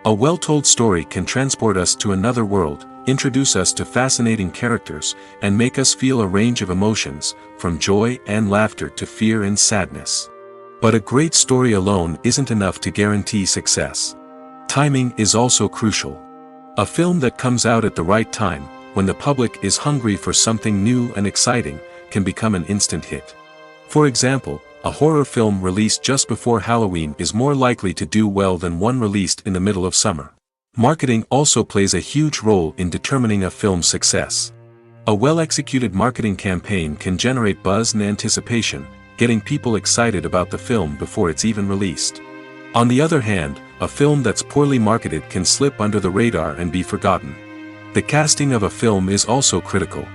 A: A well-told story can transport us to another world, introduce us to fascinating characters, and make us feel a range of emotions, from joy and laughter to fear and sadness. But a great story alone isn't enough to guarantee success. Timing is also crucial. A film that comes out at the right time, when the public is hungry for something new and exciting, can become an instant hit. For example, a horror film released just before Halloween is more likely to do well than one released in the middle of summer. Marketing also plays a huge role in determining a film's success. A well-executed marketing campaign can generate buzz and anticipation, getting people excited about the film before it's even released. On the other hand, a film that's poorly marketed can slip under the radar and be forgotten. The casting of a film is also critical.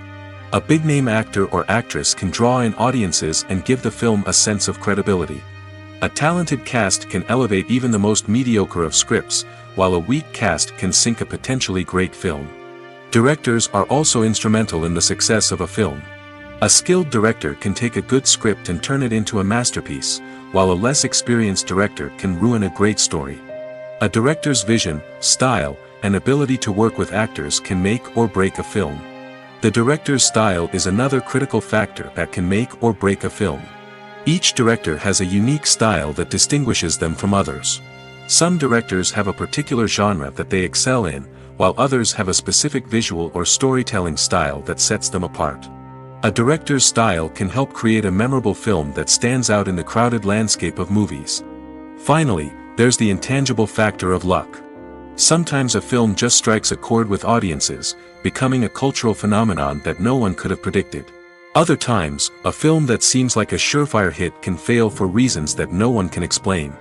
A: A big-name actor or actress can draw in audiences and give the film a sense of credibility. A talented cast can elevate even the most mediocre of scripts, while a weak cast can sink a potentially great film. Directors are also instrumental in the success of a film. A skilled director can take a good script and turn it into a masterpiece, while a less experienced director can ruin a great story. A director's vision, style, and ability to work with actors can make or break a film. The director's style is another critical factor that can make or break a film. Each director has a unique style that distinguishes them from others. Some directors have a particular genre that they excel in, while others have a specific visual or storytelling style that sets them apart. A director's style can help create a memorable film that stands out in the crowded landscape of movies. Finally, there's the intangible factor of luck. Sometimes a film just strikes a chord with audiences, becoming a cultural phenomenon that no one could have predicted. Other times, a film that seems like a surefire hit can fail for reasons that no one can explain.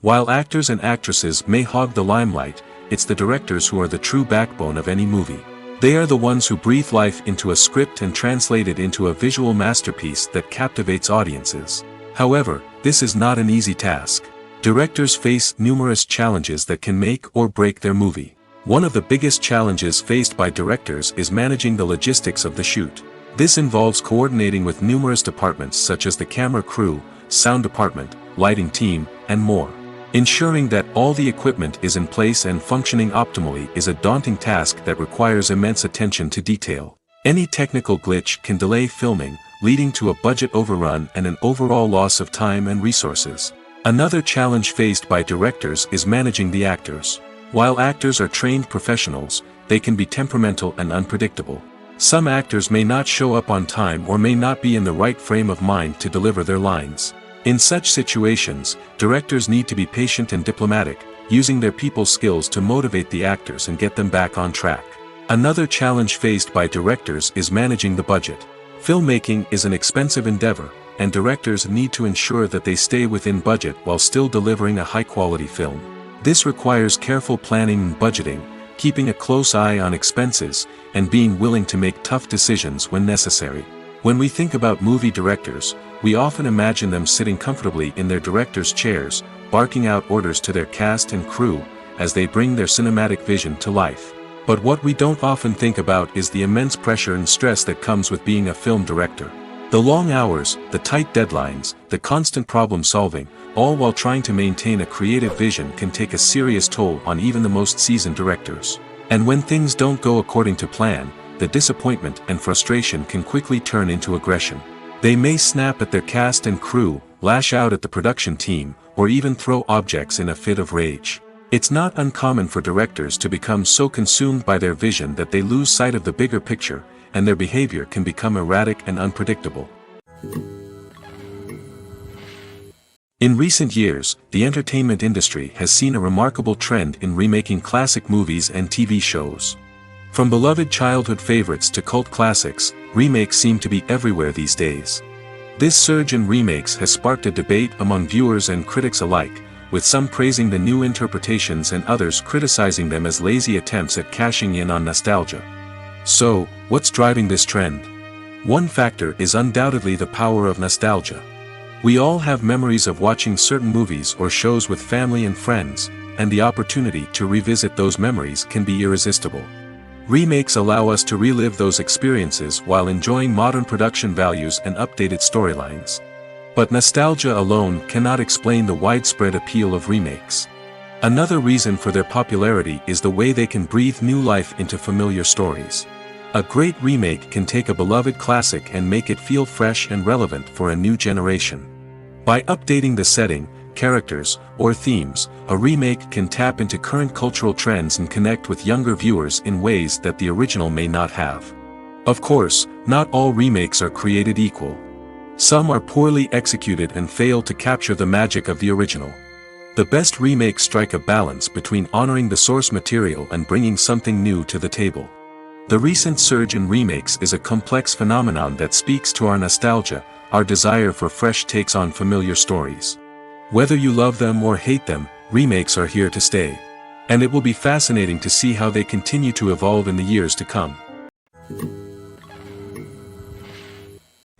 A: While actors and actresses may hog the limelight, it's the directors who are the true backbone of any movie. They are the ones who breathe life into a script and translate it into a visual masterpiece that captivates audiences. However, this is not an easy task. Directors face numerous challenges that can make or break their movie. One of the biggest challenges faced by directors is managing the logistics of the shoot. This involves coordinating with numerous departments such as the camera crew, sound department, lighting team, and more. Ensuring that all the equipment is in place and functioning optimally is a daunting task that requires immense attention to detail. Any technical glitch can delay filming, leading to a budget overrun and an overall loss of time and resources. Another challenge faced by directors is managing the actors. While actors are trained professionals, they can be temperamental and unpredictable. Some actors may not show up on time or may not be in the right frame of mind to deliver their lines. In such situations, directors need to be patient and diplomatic, using their people skills to motivate the actors and get them back on track. Another challenge faced by directors is managing the budget. Filmmaking is an expensive endeavor, and directors need to ensure that they stay within budget while still delivering a high-quality film. This requires careful planning and budgeting, keeping a close eye on expenses, and being willing to make tough decisions when necessary. When we think about movie directors, we often imagine them sitting comfortably in their director's chairs, barking out orders to their cast and crew, as they bring their cinematic vision to life. But what we don't often think about is the immense pressure and stress that comes with being a film director. The long hours, the tight deadlines, the constant problem-solving, all while trying to maintain a creative vision can take a serious toll on even the most seasoned directors. And when things don't go according to plan, the disappointment and frustration can quickly turn into aggression. They may snap at their cast and crew, lash out at the production team, or even throw objects in a fit of rage. It's not uncommon for directors to become so consumed by their vision that they lose sight of the bigger picture, and their behavior can become erratic and unpredictable. In recent years, the entertainment industry has seen a remarkable trend in remaking classic movies and TV shows. From beloved childhood favorites to cult classics, remakes seem to be everywhere these days. This surge in remakes has sparked a debate among viewers and critics alike, with some praising the new interpretations and others criticizing them as lazy attempts at cashing in on nostalgia. So, what's driving this trend? One factor is undoubtedly the power of nostalgia. We all have memories of watching certain movies or shows with family and friends, and the opportunity to revisit those memories can be irresistible. Remakes allow us to relive those experiences while enjoying modern production values and updated storylines. But nostalgia alone cannot explain the widespread appeal of remakes. Another reason for their popularity is the way they can breathe new life into familiar stories. A great remake can take a beloved classic and make it feel fresh and relevant for a new generation. By updating the setting, characters, or themes, a remake can tap into current cultural trends and connect with younger viewers in ways that the original may not have. Of course, not all remakes are created equal. Some are poorly executed and fail to capture the magic of the original. The best remakes strike a balance between honoring the source material and bringing something new to the table. The recent surge in remakes is a complex phenomenon that speaks to our nostalgia, our desire for fresh takes on familiar stories. Whether you love them or hate them, remakes are here to stay. And it will be fascinating to see how they continue to evolve in the years to come.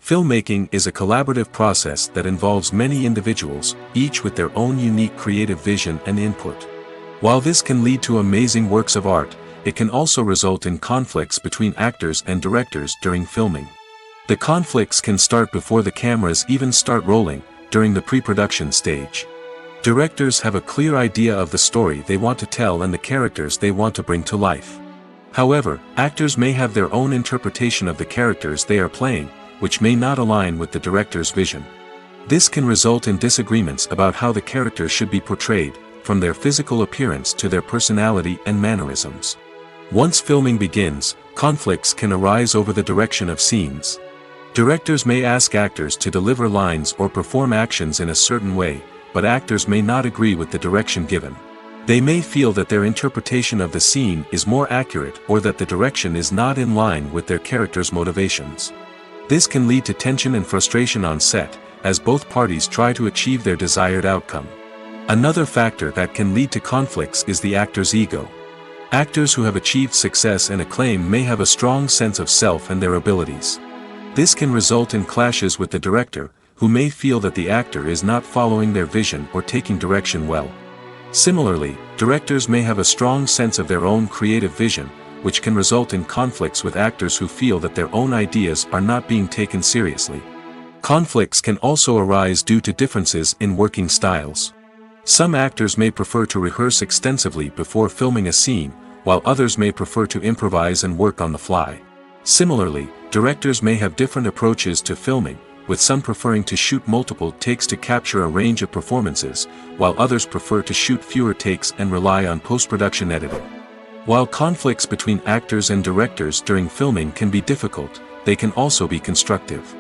A: Filmmaking is a collaborative process that involves many individuals, each with their own unique creative vision and input. While this can lead to amazing works of art, it can also result in conflicts between actors and directors during filming. The conflicts can start before the cameras even start rolling, during the pre-production stage. Directors have a clear idea of the story they want to tell and the characters they want to bring to life. However, actors may have their own interpretation of the characters they are playing, which may not align with the director's vision. This can result in disagreements about how the characters should be portrayed, from their physical appearance to their personality and mannerisms. Once filming begins, conflicts can arise over the direction of scenes. Directors may ask actors to deliver lines or perform actions in a certain way, but actors may not agree with the direction given. They may feel that their interpretation of the scene is more accurate or that the direction is not in line with their character's motivations. This can lead to tension and frustration on set, as both parties try to achieve their desired outcome. Another factor that can lead to conflicts is the actor's ego. Actors who have achieved success and acclaim may have a strong sense of self and their abilities. This can result in clashes with the director, who may feel that the actor is not following their vision or taking direction well. Similarly, directors may have a strong sense of their own creative vision, which can result in conflicts with actors who feel that their own ideas are not being taken seriously. Conflicts can also arise due to differences in working styles. Some actors may prefer to rehearse extensively before filming a scene, while others may prefer to improvise and work on the fly. Similarly, directors may have different approaches to filming, with some preferring to shoot multiple takes to capture a range of performances, while others prefer to shoot fewer takes and rely on post-production editing. While conflicts between actors and directors during filming can be difficult, they can also be constructive.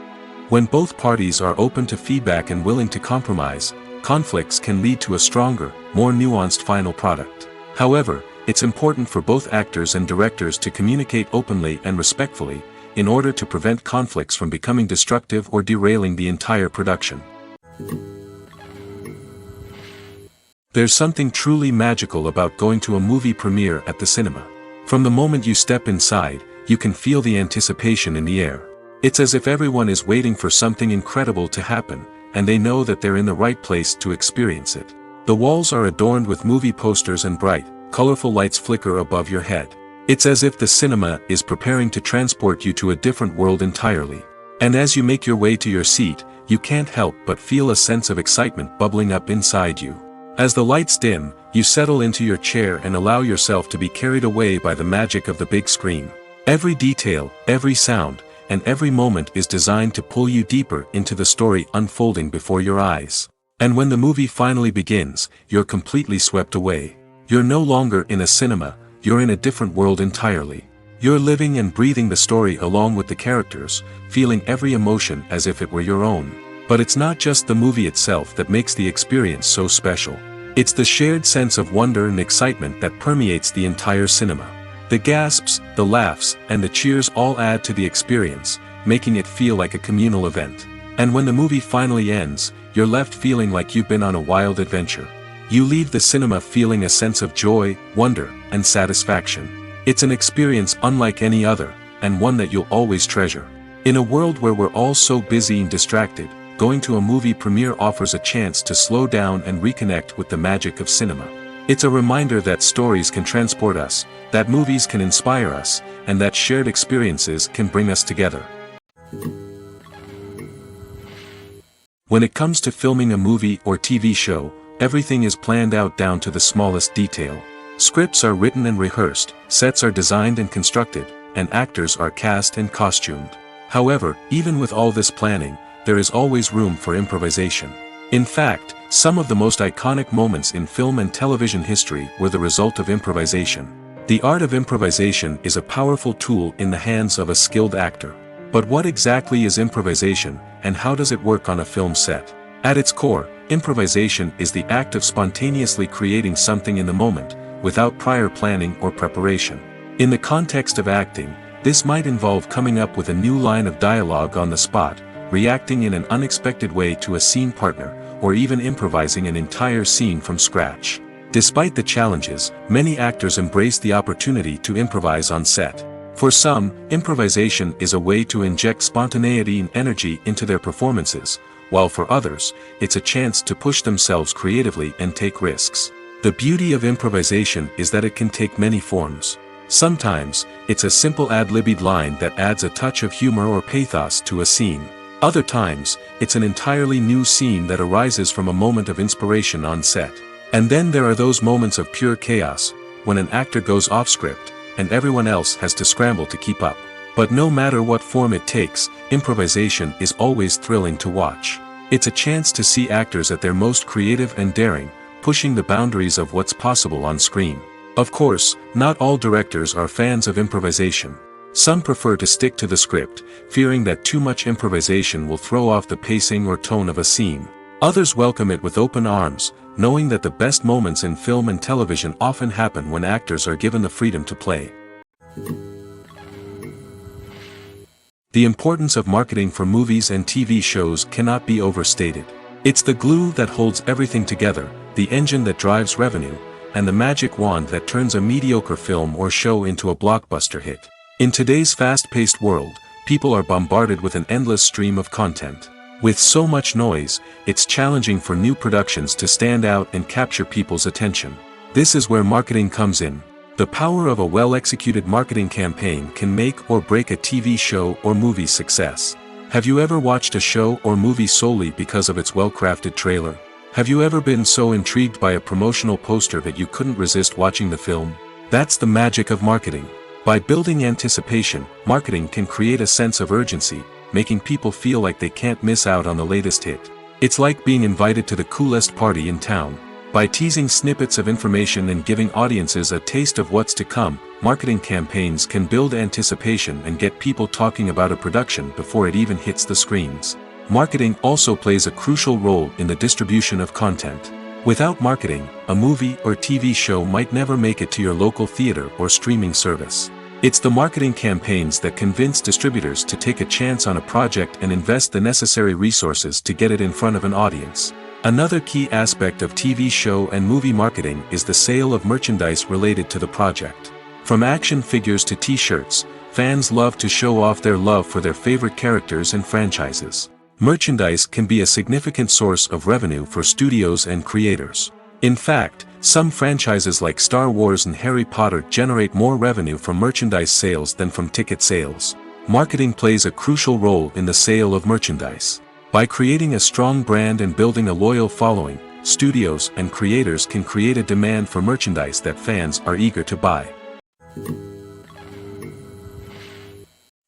A: When both parties are open to feedback and willing to compromise, conflicts can lead to a stronger, more nuanced final product. However, it's important for both actors and directors to communicate openly and respectfully, in order to prevent conflicts from becoming destructive or derailing the entire production. There's something truly magical about going to a movie premiere at the cinema. From the moment you step inside, you can feel the anticipation in the air. It's as if everyone is waiting for something incredible to happen, and they know that they're in the right place to experience it. The walls are adorned with movie posters and bright, colorful lights flicker above your head. It's as if the cinema is preparing to transport you to a different world entirely. And as you make your way to your seat, you can't help but feel a sense of excitement bubbling up inside you. As the lights dim, you settle into your chair and allow yourself to be carried away by the magic of the big screen. Every detail, every sound, and every moment is designed to pull you deeper into the story unfolding before your eyes. And when the movie finally begins, you're completely swept away. You're no longer in a cinema, you're in a different world entirely. You're living and breathing the story along with the characters, feeling every emotion as if it were your own. But it's not just the movie itself that makes the experience so special. It's the shared sense of wonder and excitement that permeates the entire cinema. The gasps, the laughs, and the cheers all add to the experience, making it feel like a communal event. And when the movie finally ends, you're left feeling like you've been on a wild adventure. You leave the cinema feeling a sense of joy, wonder, and satisfaction. It's an experience unlike any other, and one that you'll always treasure. In a world where we're all so busy and distracted, going to a movie premiere offers a chance to slow down and reconnect with the magic of cinema. It's a reminder that stories can transport us, that movies can inspire us, and that shared experiences can bring us together. When it comes to filming a movie or TV show, everything is planned out down to the smallest detail. Scripts are written and rehearsed, sets are designed and constructed, and actors are cast and costumed. However, even with all this planning, there is always room for improvisation. In fact, some of the most iconic moments in film and television history were the result of improvisation. The art of improvisation is a powerful tool in the hands of a skilled actor. But what exactly is improvisation, and how does it work on a film set? At its core, improvisation is the act of spontaneously creating something in the moment, without prior planning or preparation. In the context of acting, this might involve coming up with a new line of dialogue on the spot, reacting in an unexpected way to a scene partner, or even improvising an entire scene from scratch. Despite the challenges, many actors embrace the opportunity to improvise on set. For some, improvisation is a way to inject spontaneity and energy into their performances, while for others, it's a chance to push themselves creatively and take risks. The beauty of improvisation is that it can take many forms. Sometimes, it's a simple ad-libbed line that adds a touch of humor or pathos to a scene. Other times, it's an entirely new scene that arises from a moment of inspiration on set. And then there are those moments of pure chaos, when an actor goes off script, and everyone else has to scramble to keep up. But no matter what form it takes, improvisation is always thrilling to watch. It's a chance to see actors at their most creative and daring, pushing the boundaries of what's possible on screen. Of course, not all directors are fans of improvisation. Some prefer to stick to the script, fearing that too much improvisation will throw off the pacing or tone of a scene. Others welcome it with open arms, knowing that the best moments in film and television often happen when actors are given the freedom to play. The importance of marketing for movies and TV shows cannot be overstated. It's the glue that holds everything together, the engine that drives revenue, and the magic wand that turns a mediocre film or show into a blockbuster hit. In today's fast-paced world, people are bombarded with an endless stream of content. With so much noise, it's challenging for new productions to stand out and capture people's attention. This is where marketing comes in. The power of a well-executed marketing campaign can make or break a TV show or movie's success. Have you ever watched a show or movie solely because of its well-crafted trailer? Have you ever been so intrigued by a promotional poster that you couldn't resist watching the film? That's the magic of marketing. By building anticipation, marketing can create a sense of urgency, making people feel like they can't miss out on the latest hit. It's like being invited to the coolest party in town. By teasing snippets of information and giving audiences a taste of what's to come, marketing campaigns can build anticipation and get people talking about a production before it even hits the screens. Marketing also plays a crucial role in the distribution of content. Without marketing, a movie or TV show might never make it to your local theater or streaming service. It's the marketing campaigns that convince distributors to take a chance on a project and invest the necessary resources to get it in front of an audience. Another key aspect of TV show and movie marketing is the sale of merchandise related to the project. From action figures to t-shirts, fans love to show off their love for their favorite characters and franchises. Merchandise can be a significant source of revenue for studios and creators. In fact, some franchises like Star Wars and Harry Potter generate more revenue from merchandise sales than from ticket sales. Marketing plays a crucial role in the sale of merchandise. By creating a strong brand and building a loyal following, studios and creators can create a demand for merchandise that fans are eager to buy.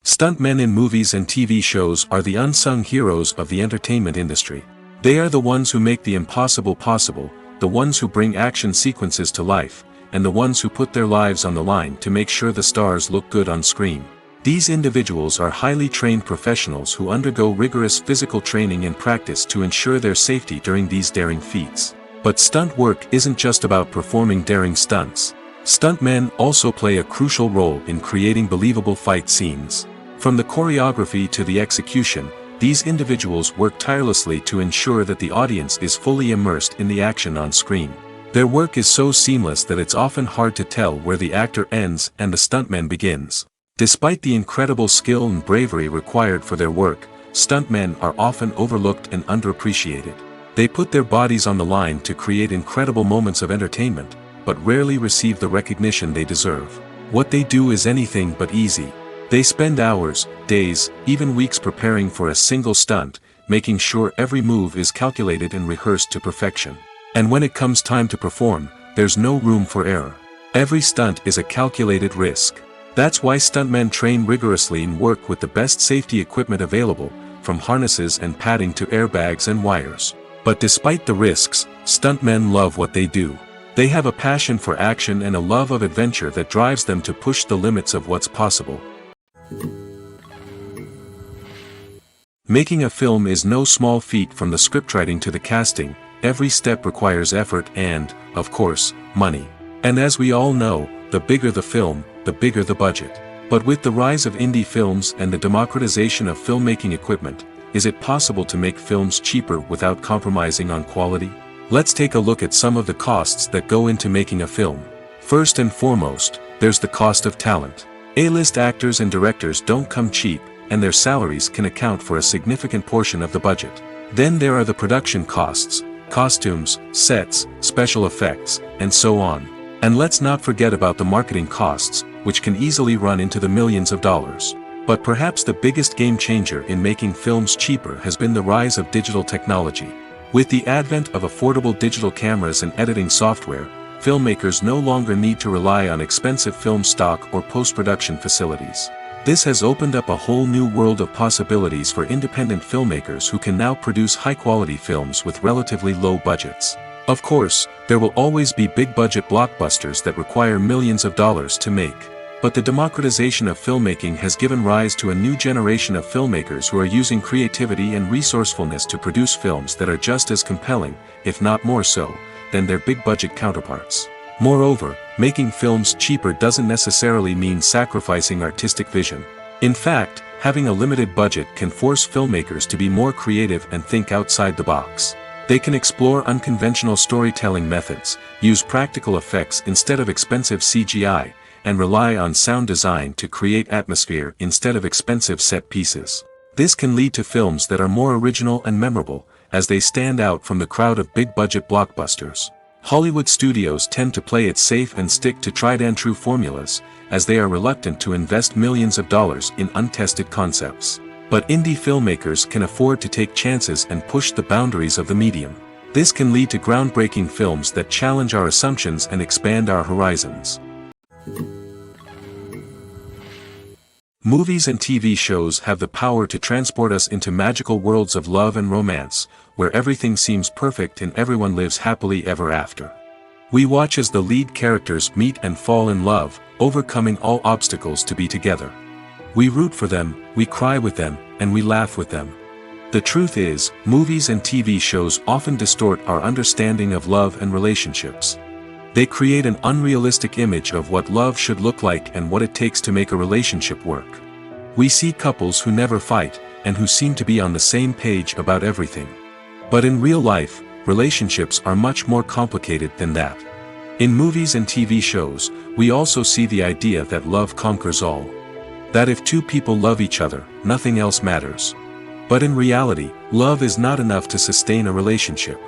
A: Stuntmen in movies and TV shows are the unsung heroes of the entertainment industry. They are the ones who make the impossible possible, the ones who bring action sequences to life, and the ones who put their lives on the line to make sure the stars look good on screen. These individuals are highly trained professionals who undergo rigorous physical training and practice to ensure their safety during these daring feats. But stunt work isn't just about performing daring stunts. Stuntmen also play a crucial role in creating believable fight scenes. From the choreography to the execution, these individuals work tirelessly to ensure that the audience is fully immersed in the action on screen. Their work is so seamless that it's often hard to tell where the actor ends and the stuntman begins. Despite the incredible skill and bravery required for their work, stuntmen are often overlooked and underappreciated. They put their bodies on the line to create incredible moments of entertainment, but rarely receive the recognition they deserve. What they do is anything but easy. They spend hours, days, even weeks preparing for a single stunt, making sure every move is calculated and rehearsed to perfection. And when it comes time to perform, there's no room for error. Every stunt is a calculated risk. That's why stuntmen train rigorously and work with the best safety equipment available, from harnesses and padding to airbags and wires. But despite the risks, stuntmen love what they do. They have a passion for action and a love of adventure that drives them to push the limits of what's possible. Making a film is no small feat. From the scriptwriting to the casting, every step requires effort and, of course, money. And as we all know, the bigger the film, the bigger the budget. But with the rise of indie films and the democratization of filmmaking equipment, is it possible to make films cheaper without compromising on quality? Let's take a look at some of the costs that go into making a film. First and foremost, there's the cost of talent. A-list actors and directors don't come cheap, and their salaries can account for a significant portion of the budget. Then there are the production costs, costumes, sets, special effects, and so on. And let's not forget about the marketing costs, which can easily run into the millions of dollars. But perhaps the biggest game changer in making films cheaper has been the rise of digital technology. With the advent of affordable digital cameras and editing software, filmmakers no longer need to rely on expensive film stock or post-production facilities. This has opened up a whole new world of possibilities for independent filmmakers who can now produce high-quality films with relatively low budgets. Of course, there will always be big-budget blockbusters that require millions of dollars to make. But the democratization of filmmaking has given rise to a new generation of filmmakers who are using creativity and resourcefulness to produce films that are just as compelling, if not more so, than their big-budget counterparts. Moreover, making films cheaper doesn't necessarily mean sacrificing artistic vision. In fact, having a limited budget can force filmmakers to be more creative and think outside the box. They can explore unconventional storytelling methods, use practical effects instead of expensive CGI, and rely on sound design to create atmosphere instead of expensive set pieces. This can lead to films that are more original and memorable, as they stand out from the crowd of big-budget blockbusters. Hollywood studios tend to play it safe and stick to tried-and-true formulas, as they are reluctant to invest millions of dollars in untested concepts. But indie filmmakers can afford to take chances and push the boundaries of the medium. This can lead to groundbreaking films that challenge our assumptions and expand our horizons. Movies and TV shows have the power to transport us into magical worlds of love and romance, where everything seems perfect and everyone lives happily ever after. We watch as the lead characters meet and fall in love, overcoming all obstacles to be together. We root for them, we cry with them, and we laugh with them. The truth is, movies and TV shows often distort our understanding of love and relationships. They create an unrealistic image of what love should look like and what it takes to make a relationship work. We see couples who never fight, and who seem to be on the same page about everything. But in real life, relationships are much more complicated than that. In movies and TV shows, we also see the idea that love conquers all. That if two people love each other, nothing else matters. But in reality, love is not enough to sustain a relationship.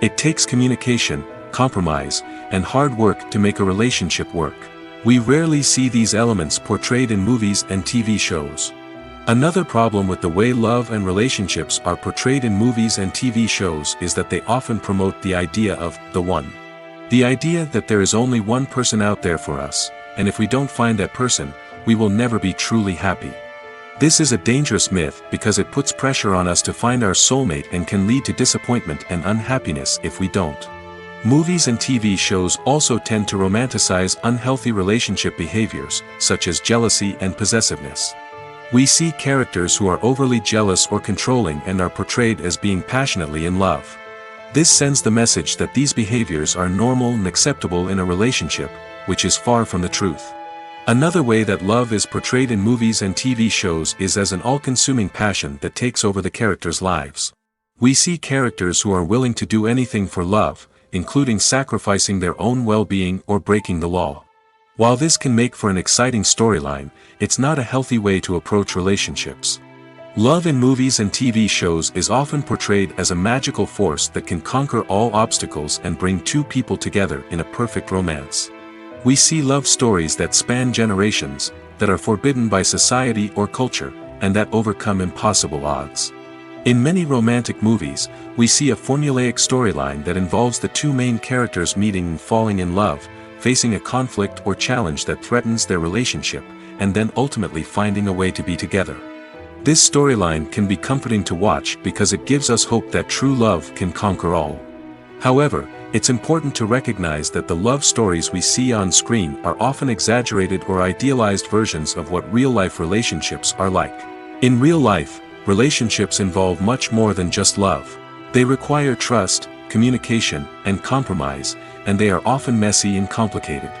A: It takes communication, compromise, and hard work to make a relationship work. We rarely see these elements portrayed in movies and TV shows. Another problem with the way love and relationships are portrayed in movies and TV shows is that they often promote the idea of the one. The idea that there is only one person out there for us, and if we don't find that person, we will never be truly happy. This is a dangerous myth because it puts pressure on us to find our soulmate and can lead to disappointment and unhappiness if we don't. Movies and TV shows also tend to romanticize unhealthy relationship behaviors, such as jealousy and possessiveness. We see characters who are overly jealous or controlling and are portrayed as being passionately in love. This sends the message that these behaviors are normal and acceptable in a relationship, which is far from the truth. Another way that love is portrayed in movies and TV shows is as an all-consuming passion that takes over the characters' lives. We see characters who are willing to do anything for love, including sacrificing their own well-being or breaking the law. While this can make for an exciting storyline, it's not a healthy way to approach relationships. Love in movies and TV shows is often portrayed as a magical force that can conquer all obstacles and bring two people together in a perfect romance. We see love stories that span generations, that are forbidden by society or culture, and that overcome impossible odds. In many romantic movies, we see a formulaic storyline that involves the two main characters meeting and falling in love, facing a conflict or challenge that threatens their relationship, and then ultimately finding a way to be together. This storyline can be comforting to watch because it gives us hope that true love can conquer all. However, it's important to recognize that the love stories we see on screen are often exaggerated or idealized versions of what real-life relationships are like. In real life, relationships involve much more than just love. They require trust, communication, and compromise, and they are often messy and complicated.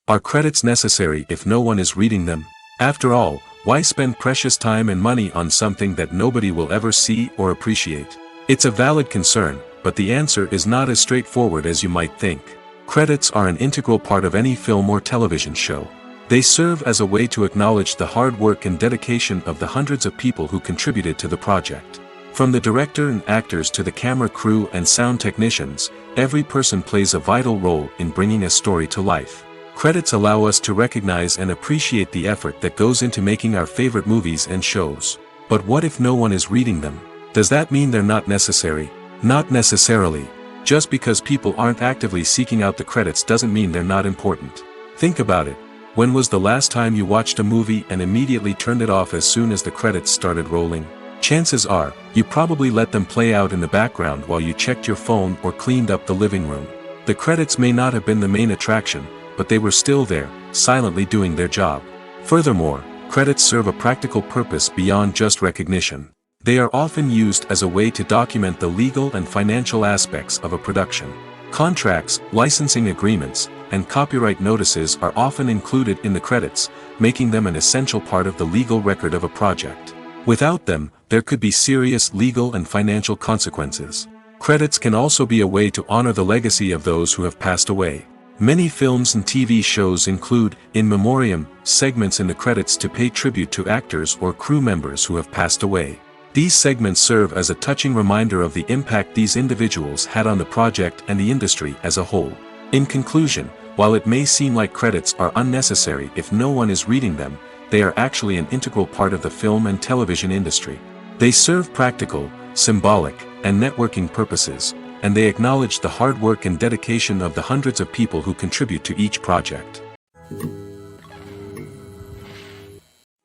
A: Are credits necessary if no one is reading them? After all, why spend precious time and money on something that nobody will ever see or appreciate? It's a valid concern, but the answer is not as straightforward as you might think. Credits are an integral part of any film or television show. They serve as a way to acknowledge the hard work and dedication of the hundreds of people who contributed to the project. From the director and actors to the camera crew and sound technicians, every person plays a vital role in bringing a story to life. Credits allow us to recognize and appreciate the effort that goes into making our favorite movies and shows. But what if no one is reading them? Does that mean they're not necessary? Not necessarily. Just because people aren't actively seeking out the credits doesn't mean they're not important. Think about it. When was the last time you watched a movie and immediately turned it off as soon as the credits started rolling? Chances are, you probably let them play out in the background while you checked your phone or cleaned up the living room. The credits may not have been the main attraction, but they were still there, silently doing their job. Furthermore, credits serve a practical purpose beyond just recognition. They are often used as a way to document the legal and financial aspects of a production. Contracts, licensing agreements, and copyright notices are often included in the credits, making them an essential part of the legal record of a project. Without them, there could be serious legal and financial consequences. Credits can also be a way to honor the legacy of those who have passed away. Many films and TV shows include, in memoriam, segments in the credits to pay tribute to actors or crew members who have passed away. These segments serve as a touching reminder of the impact these individuals had on the project and the industry as a whole. In conclusion, while it may seem like credits are unnecessary if no one is reading them, they are actually an integral part of the film and television industry. They serve practical, symbolic, and networking purposes, and they acknowledge the hard work and dedication of the hundreds of people who contribute to each project.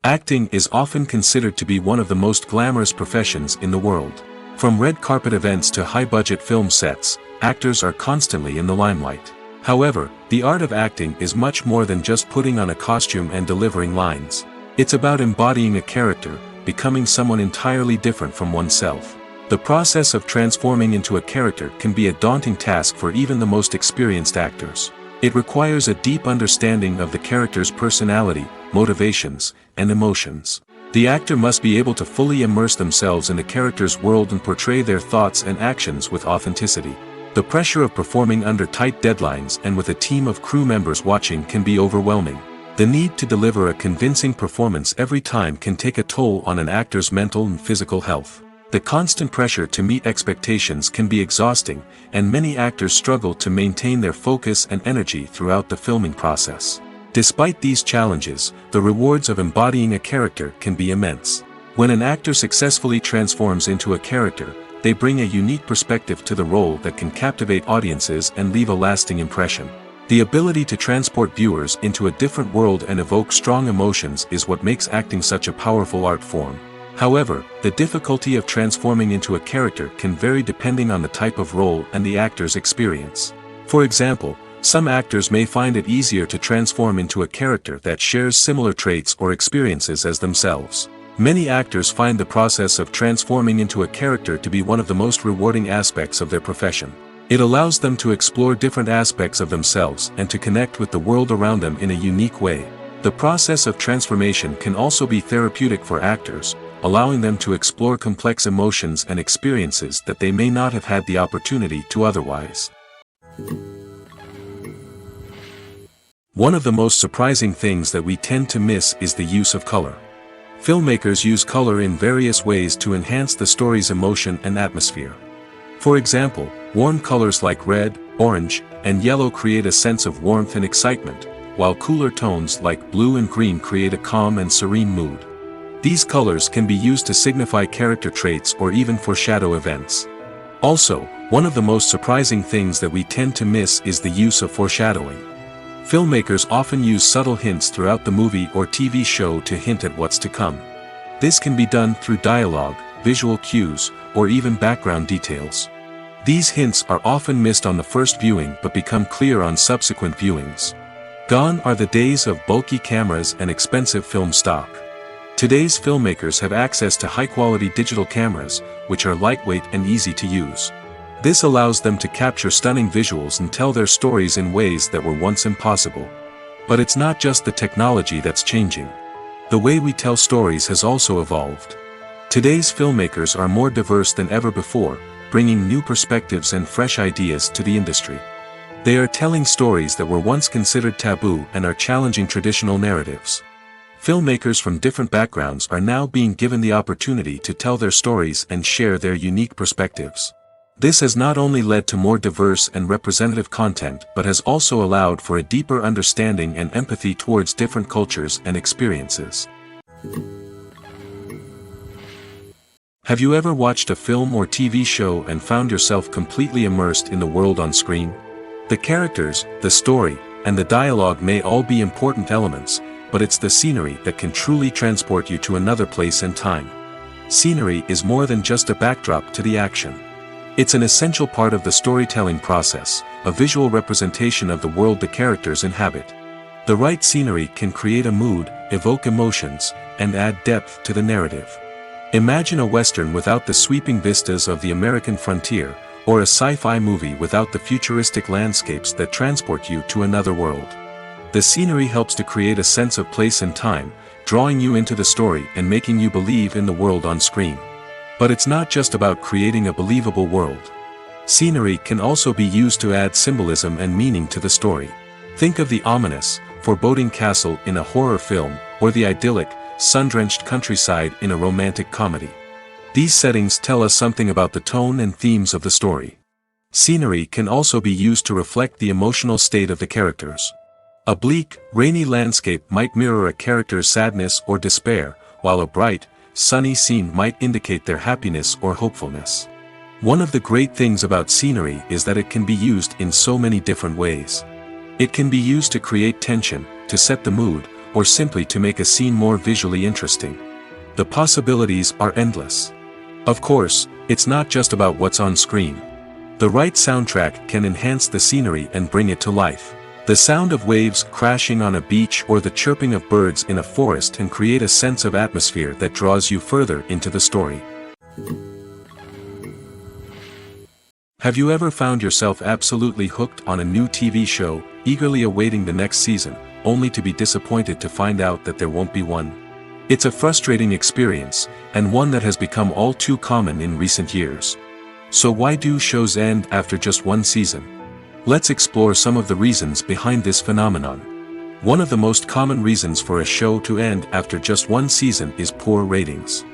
A: Acting is often considered to be one of the most glamorous professions in the world. From red carpet events to high-budget film sets, actors are constantly in the limelight. However, the art of acting is much more than just putting on a costume and delivering lines. It's about embodying a character, becoming someone entirely different from oneself. The process of transforming into a character can be a daunting task for even the most experienced actors. It requires a deep understanding of the character's personality, motivations, and emotions. The actor must be able to fully immerse themselves in the character's world and portray their thoughts and actions with authenticity. The pressure of performing under tight deadlines and with a team of crew members watching can be overwhelming. The need to deliver a convincing performance every time can take a toll on an actor's mental and physical health. The constant pressure to meet expectations can be exhausting, and many actors struggle to maintain their focus and energy throughout the filming process. Despite these challenges, the rewards of embodying a character can be immense. When an actor successfully transforms into a character, they bring a unique perspective to the role that can captivate audiences and leave a lasting impression. The ability to transport viewers into a different world and evoke strong emotions is what makes acting such a powerful art form. However, the difficulty of transforming into a character can vary depending on the type of role and the actor's experience. For example, some actors may find it easier to transform into a character that shares similar traits or experiences as themselves. Many actors find the process of transforming into a character to be one of the most rewarding aspects of their profession. It allows them to explore different aspects of themselves and to connect with the world around them in a unique way. The process of transformation can also be therapeutic for actors, allowing them to explore complex emotions and experiences that they may not have had the opportunity to otherwise. One of the most surprising things that we tend to miss is the use of color. Filmmakers use color in various ways to enhance the story's emotion and atmosphere. For example, warm colors like red, orange, and yellow create a sense of warmth and excitement, while cooler tones like blue and green create a calm and serene mood. These colors can be used to signify character traits or even foreshadow events. Also, one of the most surprising things that we tend to miss is the use of foreshadowing. Filmmakers often use subtle hints throughout the movie or TV show to hint at what's to come. This can be done through dialogue, visual cues, or even background details. These hints are often missed on the first viewing but become clear on subsequent viewings. Gone are the days of bulky cameras and expensive film stock. Today's filmmakers have access to high-quality digital cameras, which are lightweight and easy to use. This allows them to capture stunning visuals and tell their stories in ways that were once impossible. But it's not just the technology that's changing. The way we tell stories has also evolved. Today's filmmakers are more diverse than ever before, bringing new perspectives and fresh ideas to the industry. They are telling stories that were once considered taboo and are challenging traditional narratives. Filmmakers from different backgrounds are now being given the opportunity to tell their stories and share their unique perspectives. This has not only led to more diverse and representative content but has also allowed for a deeper understanding and empathy towards different cultures and experiences. Have you ever watched a film or TV show and found yourself completely immersed in the world on screen? The characters, the story, and the dialogue may all be important elements, but it's the scenery that can truly transport you to another place and time. Scenery is more than just a backdrop to the action. It's an essential part of the storytelling process, a visual representation of the world the characters inhabit. The right scenery can create a mood, evoke emotions, and add depth to the narrative. Imagine a Western without the sweeping vistas of the American frontier, or a sci-fi movie without the futuristic landscapes that transport you to another world. The scenery helps to create a sense of place and time, drawing you into the story and making you believe in the world on screen. But it's not just about creating a believable world. Scenery can also be used to add symbolism and meaning to the story. Think of the ominous, foreboding castle in a horror film, or the idyllic, sun-drenched countryside in a romantic comedy. These settings tell us something about the tone and themes of the story. Scenery can also be used to reflect the emotional state of the characters. A bleak, rainy landscape might mirror a character's sadness or despair, while a bright, sunny scene might indicate their happiness or hopefulness. One of the great things about scenery is that it can be used in so many different ways. It can be used to create tension, to set the mood, or simply to make a scene more visually interesting. The possibilities are endless. Of course, it's not just about what's on screen. The right soundtrack can enhance the scenery and bring it to life. The sound of waves crashing on a beach or the chirping of birds in a forest can create a sense of atmosphere that draws you further into the story. Have you ever found yourself absolutely hooked on a new TV show, eagerly awaiting the next season, only to be disappointed to find out that there won't be one? It's a frustrating experience, and one that has become all too common in recent years. So why do shows end after just one season? Let's explore some of the reasons behind this phenomenon. One of the most common reasons for a show to end after just one season is poor ratings.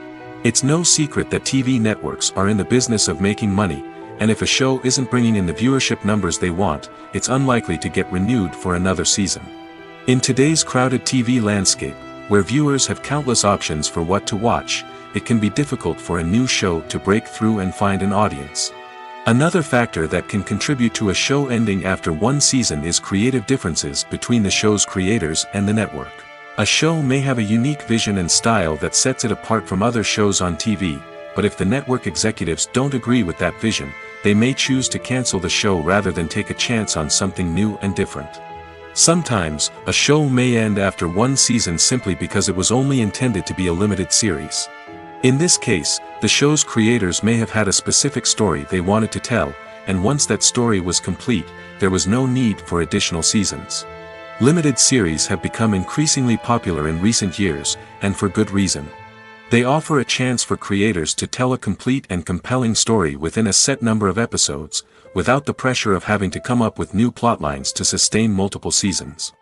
A: It's no secret that TV networks are in the business of making money, and if a show isn't bringing in the viewership numbers they want, it's unlikely to get renewed for another season. In today's crowded TV landscape, where viewers have countless options for what to watch, it can be difficult for a new show to break through and find an audience. Another factor that can contribute to a show ending after one season is creative differences between the show's creators and the network. A show may have a unique vision and style that sets it apart from other shows on TV, but if the network executives don't agree with that vision, they may choose to cancel the show rather than take a chance on something new and different. Sometimes, a show may end after one season simply because it was only intended to be a limited series. In this case, the show's creators may have had a specific story they wanted to tell, and once that story was complete, there was no need for additional seasons. Limited series have become increasingly popular in recent years, and for good reason. They offer a chance for creators to tell a complete and compelling story within a set number of episodes, without the pressure of having to come up with new plotlines to sustain multiple seasons.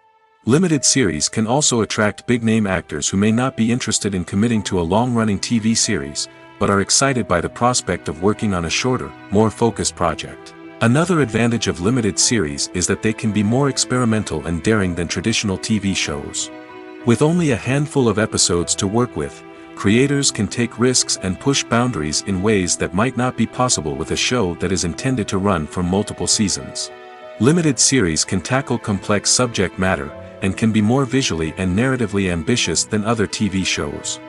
A: Limited series can also attract big-name actors who may not be interested in committing to a long-running TV series, but are excited by the prospect of working on a shorter, more focused project. Another advantage of limited series is that they can be more experimental and daring than traditional TV shows. With only a handful of episodes to work with, creators can take risks and push boundaries in ways that might not be possible with a show that is intended to run for multiple seasons. Limited series can tackle complex subject matter, and can be more visually and narratively ambitious than other TV shows.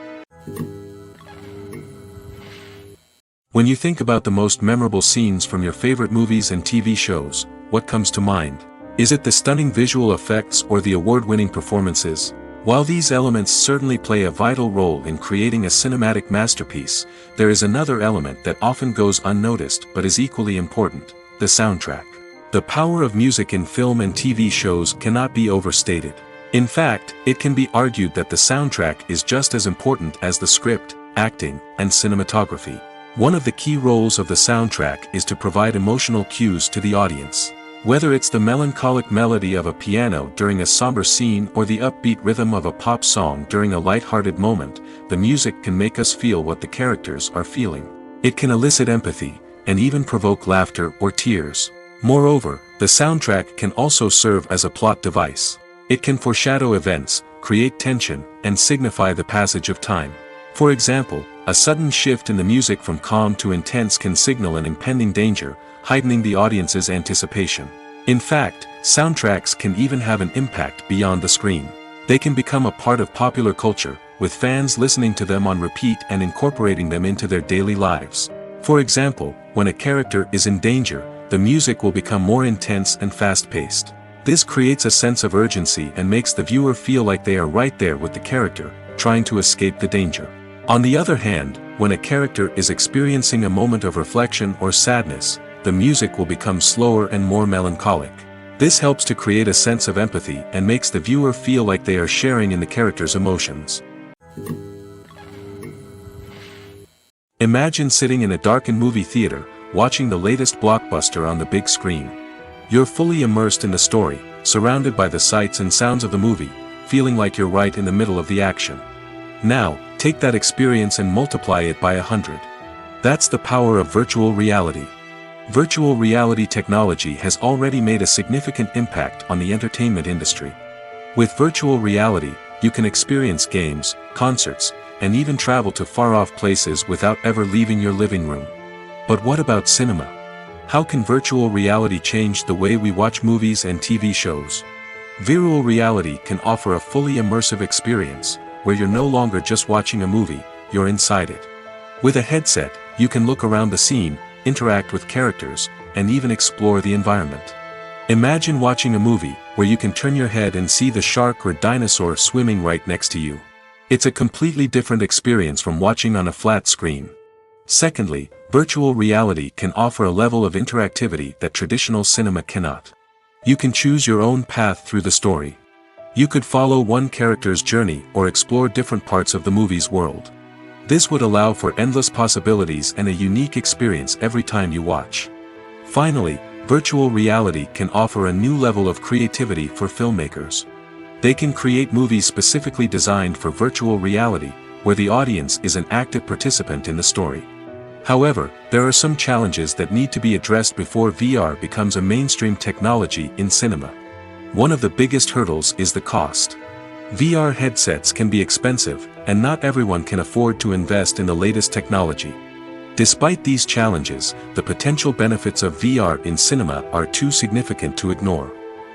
A: When you think about the most memorable scenes from your favorite movies and TV shows, what comes to mind? Is it the stunning visual effects or the award-winning performances? While these elements certainly play a vital role in creating a cinematic masterpiece, there is another element that often goes unnoticed but is equally important: the soundtrack. The power of music in film and TV shows cannot be overstated. In fact, it can be argued that the soundtrack is just as important as the script, acting, and cinematography. One of the key roles of the soundtrack is to provide emotional cues to the audience. Whether it's the melancholic melody of a piano during a somber scene or the upbeat rhythm of a pop song during a light-hearted moment, the music can make us feel what the characters are feeling. It can elicit empathy, and even provoke laughter or tears. Moreover, the soundtrack can also serve as a plot device. It can foreshadow events, create tension, and signify the passage of time. For example, a sudden shift in the music from calm to intense can signal an impending danger, heightening the audience's anticipation. In fact, soundtracks can even have an impact beyond the screen. They can become a part of popular culture, with fans listening to them on repeat and incorporating them into their daily lives. For example, when a character is in danger, the music will become more intense and fast-paced. This creates a sense of urgency and makes the viewer feel like they are right there with the character, trying to escape the danger. On the other hand, when a character is experiencing a moment of reflection or sadness, the music will become slower and more melancholic. This helps to create a sense of empathy and makes the viewer feel like they are sharing in the character's emotions. Imagine sitting in a darkened movie theater, watching the latest blockbuster on the big screen. You're fully immersed in the story, surrounded by the sights and sounds of the movie, feeling like you're right in the middle of the action. Now, take that experience and multiply it by 100. That's the power of virtual reality. Virtual reality technology has already made a significant impact on the entertainment industry. With virtual reality, you can experience games, concerts, and even travel to far-off places without ever leaving your living room. But what about cinema? How can virtual reality change the way we watch movies and TV shows? Virtual reality can offer a fully immersive experience, where you're no longer just watching a movie, you're inside it. With a headset, you can look around the scene, interact with characters, and even explore the environment. Imagine watching a movie where you can turn your head and see the shark or dinosaur swimming right next to you. It's a completely different experience from watching on a flat screen. Secondly, virtual reality can offer a level of interactivity that traditional cinema cannot. You can choose your own path through the story. You could follow one character's journey or explore different parts of the movie's world. This would allow for endless possibilities and a unique experience every time you watch. Finally, virtual reality can offer a new level of creativity for filmmakers. They can create movies specifically designed for virtual reality, where the audience is an active participant in the story. However, there are some challenges that need to be addressed before VR becomes a mainstream technology in cinema. One of the biggest hurdles is the cost. VR headsets can be expensive, and not everyone can afford to invest in the latest technology. Despite these challenges, the potential benefits of VR in cinema are too significant to ignore.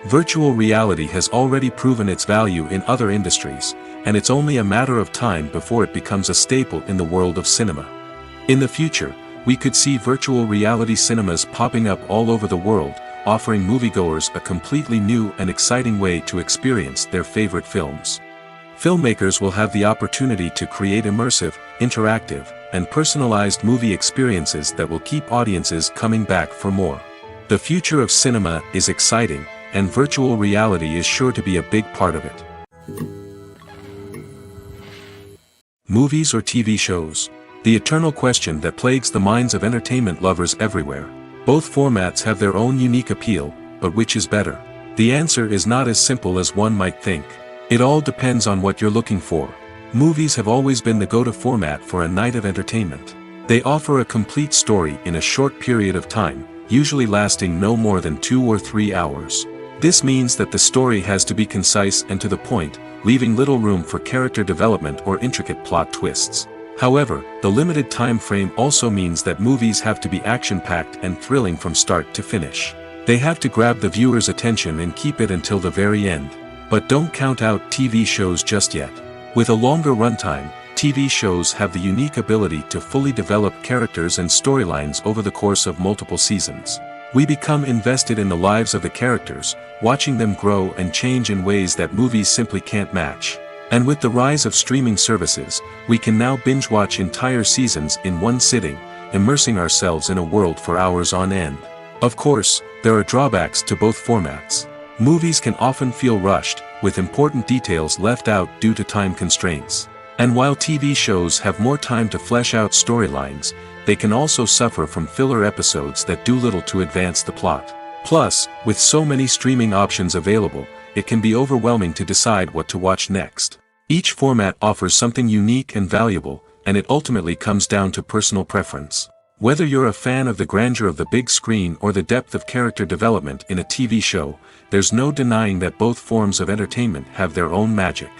A: Virtual reality has already proven its value in other industries, and it's only a matter of time before it becomes a staple in the world of cinema. In the future, we could see virtual reality cinemas popping up all over the world, offering moviegoers a completely new and exciting way to experience their favorite films. Filmmakers will have the opportunity to create immersive, interactive, and personalized movie experiences that will keep audiences coming back for more. The future of cinema is exciting, and virtual reality is sure to be a big part of it. Movies or TV shows? The eternal question that plagues the minds of entertainment lovers everywhere. Both formats have their own unique appeal, but which is better? The answer is not as simple as one might think. It all depends on what you're looking for. Movies have always been the go-to format for a night of entertainment. They offer a complete story in a short period of time, usually lasting no more than 2 or 3 hours. This means that the story has to be concise and to the point, leaving little room for character development or intricate plot twists. However, the limited time frame also means that movies have to be action-packed and thrilling from start to finish. They have to grab the viewer's attention and keep it until the very end. But don't count out TV shows just yet. With a longer runtime, TV shows have the unique ability to fully develop characters and storylines over the course of multiple seasons. We become invested in the lives of the characters, watching them grow and change in ways that movies simply can't match. And with the rise of streaming services, we can now binge-watch entire seasons in one sitting, immersing ourselves in a world for hours on end. Of course, there are drawbacks to both formats. Movies can often feel rushed, with important details left out due to time constraints. And while TV shows have more time to flesh out storylines, they can also suffer from filler episodes that do little to advance the plot. Plus, with so many streaming options available, it can be overwhelming to decide what to watch next. Each format offers something unique and valuable, and it ultimately comes down to personal preference. Whether you're a fan of the grandeur of the big screen or the depth of character development in a TV show, there's no denying that both forms of entertainment have their own magic.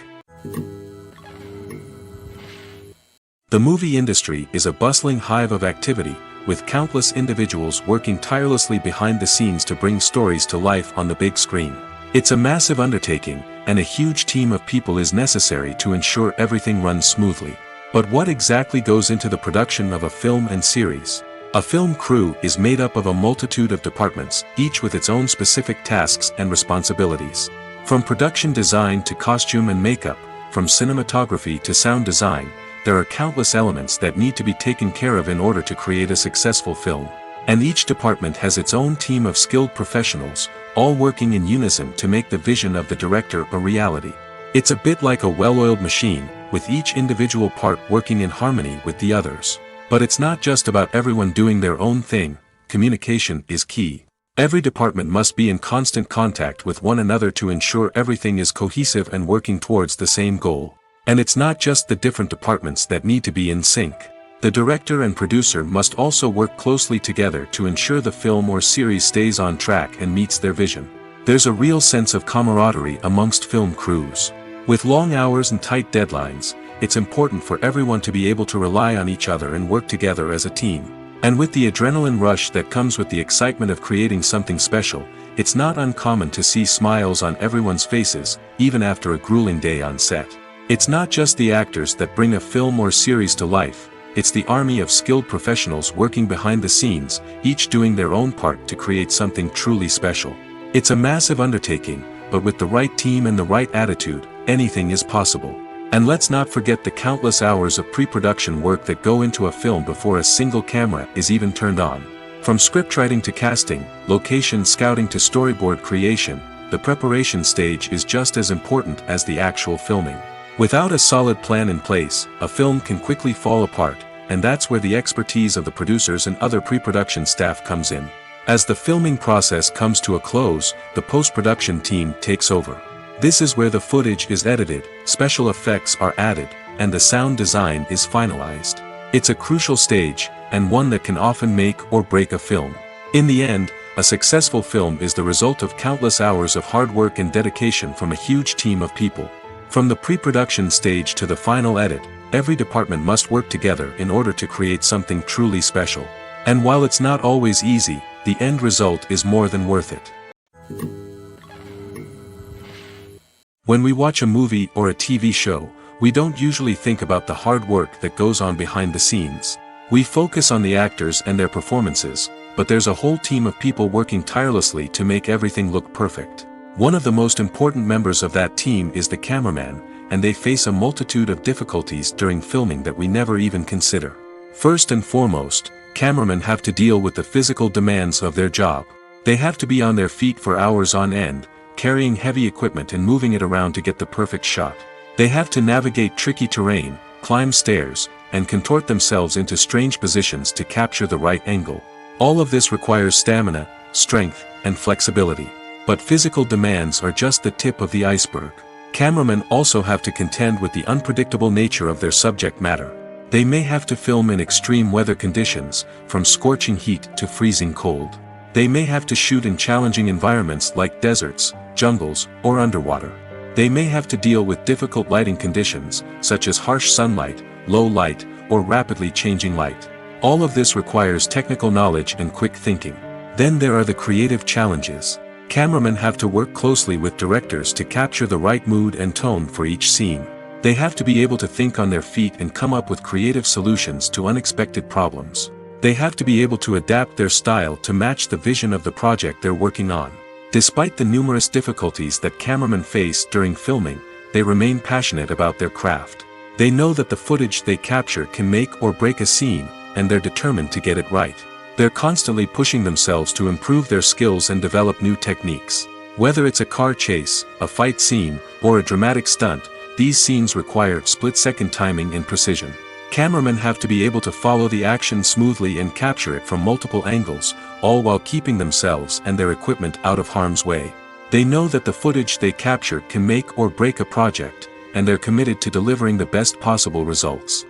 A: The movie industry is a bustling hive of activity, with countless individuals working tirelessly behind the scenes to bring stories to life on the big screen. It's a massive undertaking, and a huge team of people is necessary to ensure everything runs smoothly. But what exactly goes into the production of a film and series? A film crew is made up of a multitude of departments, each with its own specific tasks and responsibilities. From production design to costume and makeup, from cinematography to sound design, there are countless elements that need to be taken care of in order to create a successful film. And each department has its own team of skilled professionals, all working in unison to make the vision of the director a reality. It's a bit like a well-oiled machine, with each individual part working in harmony with the others. But it's not just about everyone doing their own thing. Communication is key. Every department must be in constant contact with one another to ensure everything is cohesive and working towards the same goal. And it's not just the different departments that need to be in sync. The director and producer must also work closely together to ensure the film or series stays on track and meets their vision. There's a real sense of camaraderie amongst film crews. With long hours and tight deadlines, it's important for everyone to be able to rely on each other and work together as a team. And with the adrenaline rush that comes with the excitement of creating something special, it's not uncommon to see smiles on everyone's faces, even after a grueling day on set. It's not just the actors that bring a film or series to life, it's the army of skilled professionals working behind the scenes, each doing their own part to create something truly special. It's a massive undertaking, but with the right team and the right attitude, anything is possible. And let's not forget the countless hours of pre-production work that go into a film before a single camera is even turned on. From scriptwriting to casting, location scouting to storyboard creation, the preparation stage is just as important as the actual filming. Without a solid plan in place, a film can quickly fall apart, and that's where the expertise of the producers and other pre-production staff comes in. As the filming process comes to a close, the post-production team takes over. This is where the footage is edited, special effects are added, and the sound design is finalized. It's a crucial stage, and one that can often make or break a film. In the end, a successful film is the result of countless hours of hard work and dedication from a huge team of people. From the pre-production stage to the final edit, every department must work together in order to create something truly special. And while it's not always easy, the end result is more than worth it. When we watch a movie or a TV show, we don't usually think about the hard work that goes on behind the scenes. We focus on the actors and their performances, but there's a whole team of people working tirelessly to make everything look perfect. One of the most important members of that team is the cameraman, and they face a multitude of difficulties during filming that we never even consider. First and foremost, cameramen have to deal with the physical demands of their job. They have to be on their feet for hours on end, carrying heavy equipment and moving it around to get the perfect shot. They have to navigate tricky terrain, climb stairs, and contort themselves into strange positions to capture the right angle. All of this requires stamina, strength, and flexibility. But physical demands are just the tip of the iceberg. Cameramen also have to contend with the unpredictable nature of their subject matter. They may have to film in extreme weather conditions, from scorching heat to freezing cold. They may have to shoot in challenging environments like deserts, jungles, or underwater. They may have to deal with difficult lighting conditions, such as harsh sunlight, low light, or rapidly changing light. All of this requires technical knowledge and quick thinking. Then there are the creative challenges. Cameramen have to work closely with directors to capture the right mood and tone for each scene. They have to be able to think on their feet and come up with creative solutions to unexpected problems. They have to be able to adapt their style to match the vision of the project they're working on. Despite the numerous difficulties that cameramen face during filming, they remain passionate about their craft. They know that the footage they capture can make or break a scene, and they're determined to get it right. They're constantly pushing themselves to improve their skills and develop new techniques. Whether it's a car chase, a fight scene, or a dramatic stunt, these scenes require split-second timing and precision. Cameramen have to be able to follow the action smoothly and capture it from multiple angles, all while keeping themselves and their equipment out of harm's way. They know that the footage they capture can make or break a project, and they're committed to delivering the best possible results.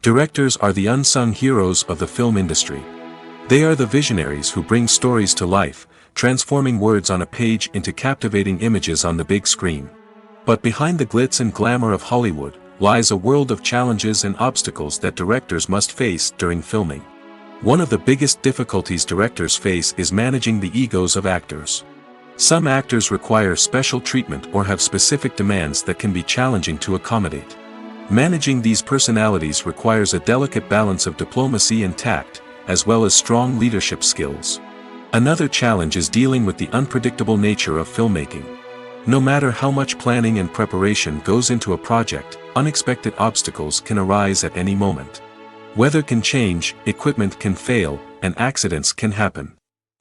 A: Directors are the unsung heroes of the film industry. They are the visionaries who bring stories to life, transforming words on a page into captivating images on the big screen. But behind the glitz and glamour of Hollywood, lies a world of challenges and obstacles that directors must face during filming. One of the biggest difficulties directors face is managing the egos of actors. Some actors require special treatment or have specific demands that can be challenging to accommodate. Managing these personalities requires a delicate balance of diplomacy and tact, as well as strong leadership skills. Another challenge is dealing with the unpredictable nature of filmmaking. No matter how much planning and preparation goes into a project, unexpected obstacles can arise at any moment. Weather can change, equipment can fail, and accidents can happen.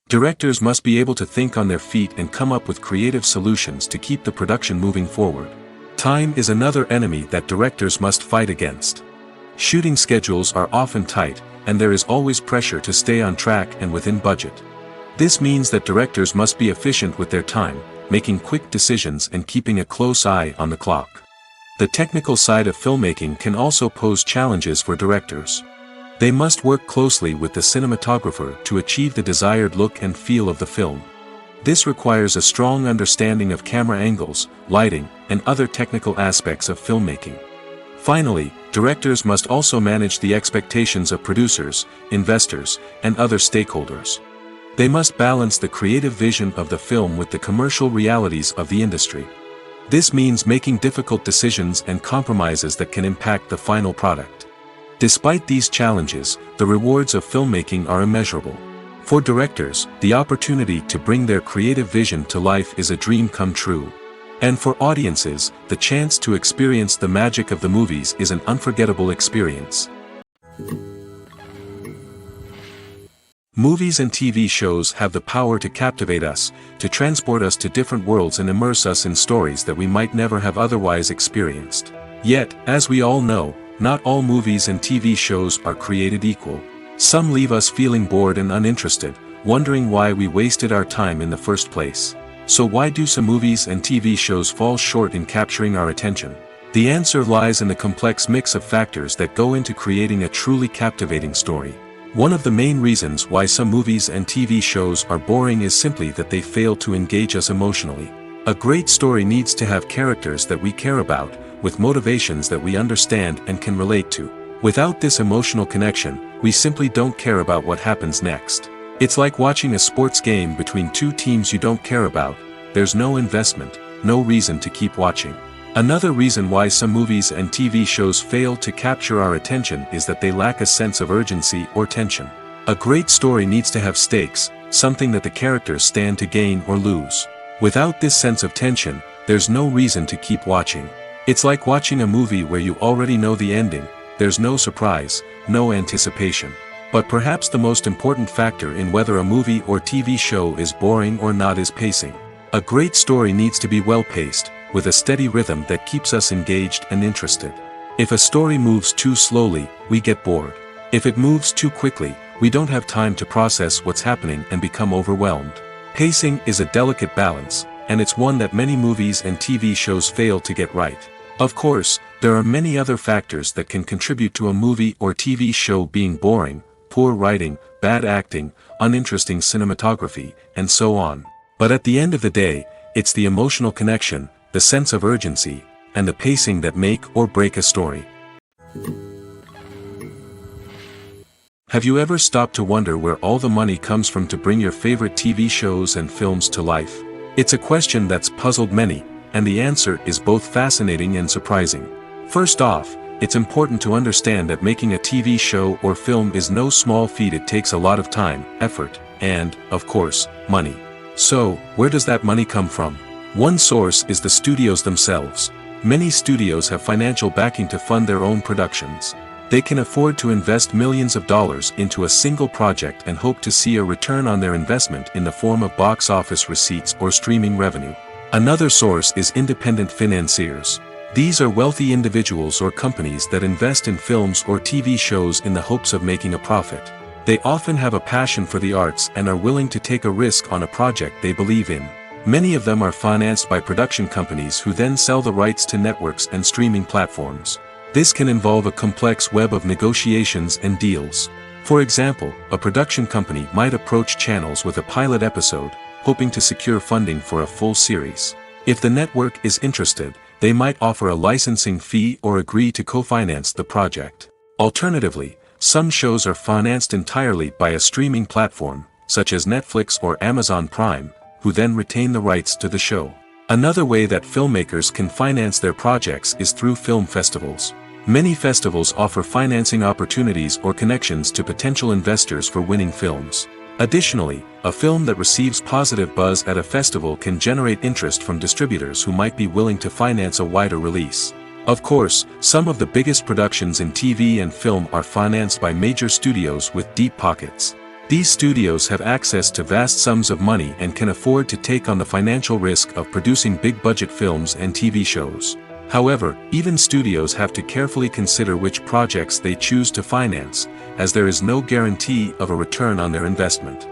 A: Directors must be able to think on their feet and come up with creative solutions to keep the production moving forward. Time is another enemy that directors must fight against. Shooting schedules are often tight, and there is always pressure to stay on track and within budget. This means that directors must be efficient with their time, making quick decisions and keeping a close eye on the clock. The technical side of filmmaking can also pose challenges for directors. They must work closely with the cinematographer to achieve the desired look and feel of the film. This requires a strong understanding of camera angles, lighting, and other technical aspects of filmmaking. Finally, directors must also manage the expectations of producers, investors, and other stakeholders. They must balance the creative vision of the film with the commercial realities of the industry. This means making difficult decisions and compromises that can impact the final product. Despite these challenges, the rewards of filmmaking are immeasurable. For directors, the opportunity to bring their creative vision to life is a dream come true. And for audiences, the chance to experience the magic of the movies is an unforgettable experience. Movies and TV shows have the power to captivate us, to transport us to different worlds and immerse us in stories that we might never have otherwise experienced. Yet, as we all know, not all movies and TV shows are created equal. Some leave us feeling bored and uninterested, wondering why we wasted our time in the first place. So why do some movies and TV shows fall short in capturing our attention? The answer lies in the complex mix of factors that go into creating a truly captivating story. One of the main reasons why some movies and TV shows are boring is simply that they fail to engage us emotionally. A great story needs to have characters that we care about, with motivations that we understand and can relate to. Without this emotional connection, we simply don't care about what happens next. It's like watching a sports game between two teams you don't care about. There's no investment, no reason to keep watching. Another reason why some movies and TV shows fail to capture our attention is that they lack a sense of urgency or tension. A great story needs to have stakes, something that the characters stand to gain or lose. Without this sense of tension, there's no reason to keep watching. It's like watching a movie where you already know the ending. There's no surprise, no anticipation. But perhaps the most important factor in whether a movie or TV show is boring or not is pacing. A great story needs to be well-paced, with a steady rhythm that keeps us engaged and interested. If a story moves too slowly, we get bored. If it moves too quickly, we don't have time to process what's happening and become overwhelmed. Pacing is a delicate balance, and it's one that many movies and TV shows fail to get right. Of course, there are many other factors that can contribute to a movie or TV show being boring: poor writing, bad acting, uninteresting cinematography, and so on. But at the end of the day, it's the emotional connection, the sense of urgency, and the pacing that make or break a story. Have you ever stopped to wonder where all the money comes from to bring your favorite TV shows and films to life? It's a question that's puzzled many, and the answer is both fascinating and surprising. First off, it's important to understand that making a TV show or film is no small feat. It takes a lot of time, effort, and, of course, money. So, where does that money come from? One source is the studios themselves. Many studios have financial backing to fund their own productions. They can afford to invest millions of dollars into a single project and hope to see a return on their investment in the form of box office receipts or streaming revenue. Another source is independent financiers. These are wealthy individuals or companies that invest in films or TV shows in the hopes of making a profit. They often have a passion for the arts and are willing to take a risk on a project they believe in. Many of them are financed by production companies who then sell the rights to networks and streaming platforms. This can involve a complex web of negotiations and deals. For example, a production company might approach channels with a pilot episode, hoping to secure funding for a full series. If the network is interested, they might offer a licensing fee or agree to co-finance the project. Alternatively, some shows are financed entirely by a streaming platform, such as Netflix or Amazon Prime, who then retain the rights to the show. Another way that filmmakers can finance their projects is through film festivals. Many festivals offer financing opportunities or connections to potential investors for winning films. Additionally, a film that receives positive buzz at a festival can generate interest from distributors who might be willing to finance a wider release. Of course, some of the biggest productions in TV and film are financed by major studios with deep pockets. These studios have access to vast sums of money and can afford to take on the financial risk of producing big-budget films and TV shows. However, even studios have to carefully consider which projects they choose to finance, as there is no guarantee of a return on their investment.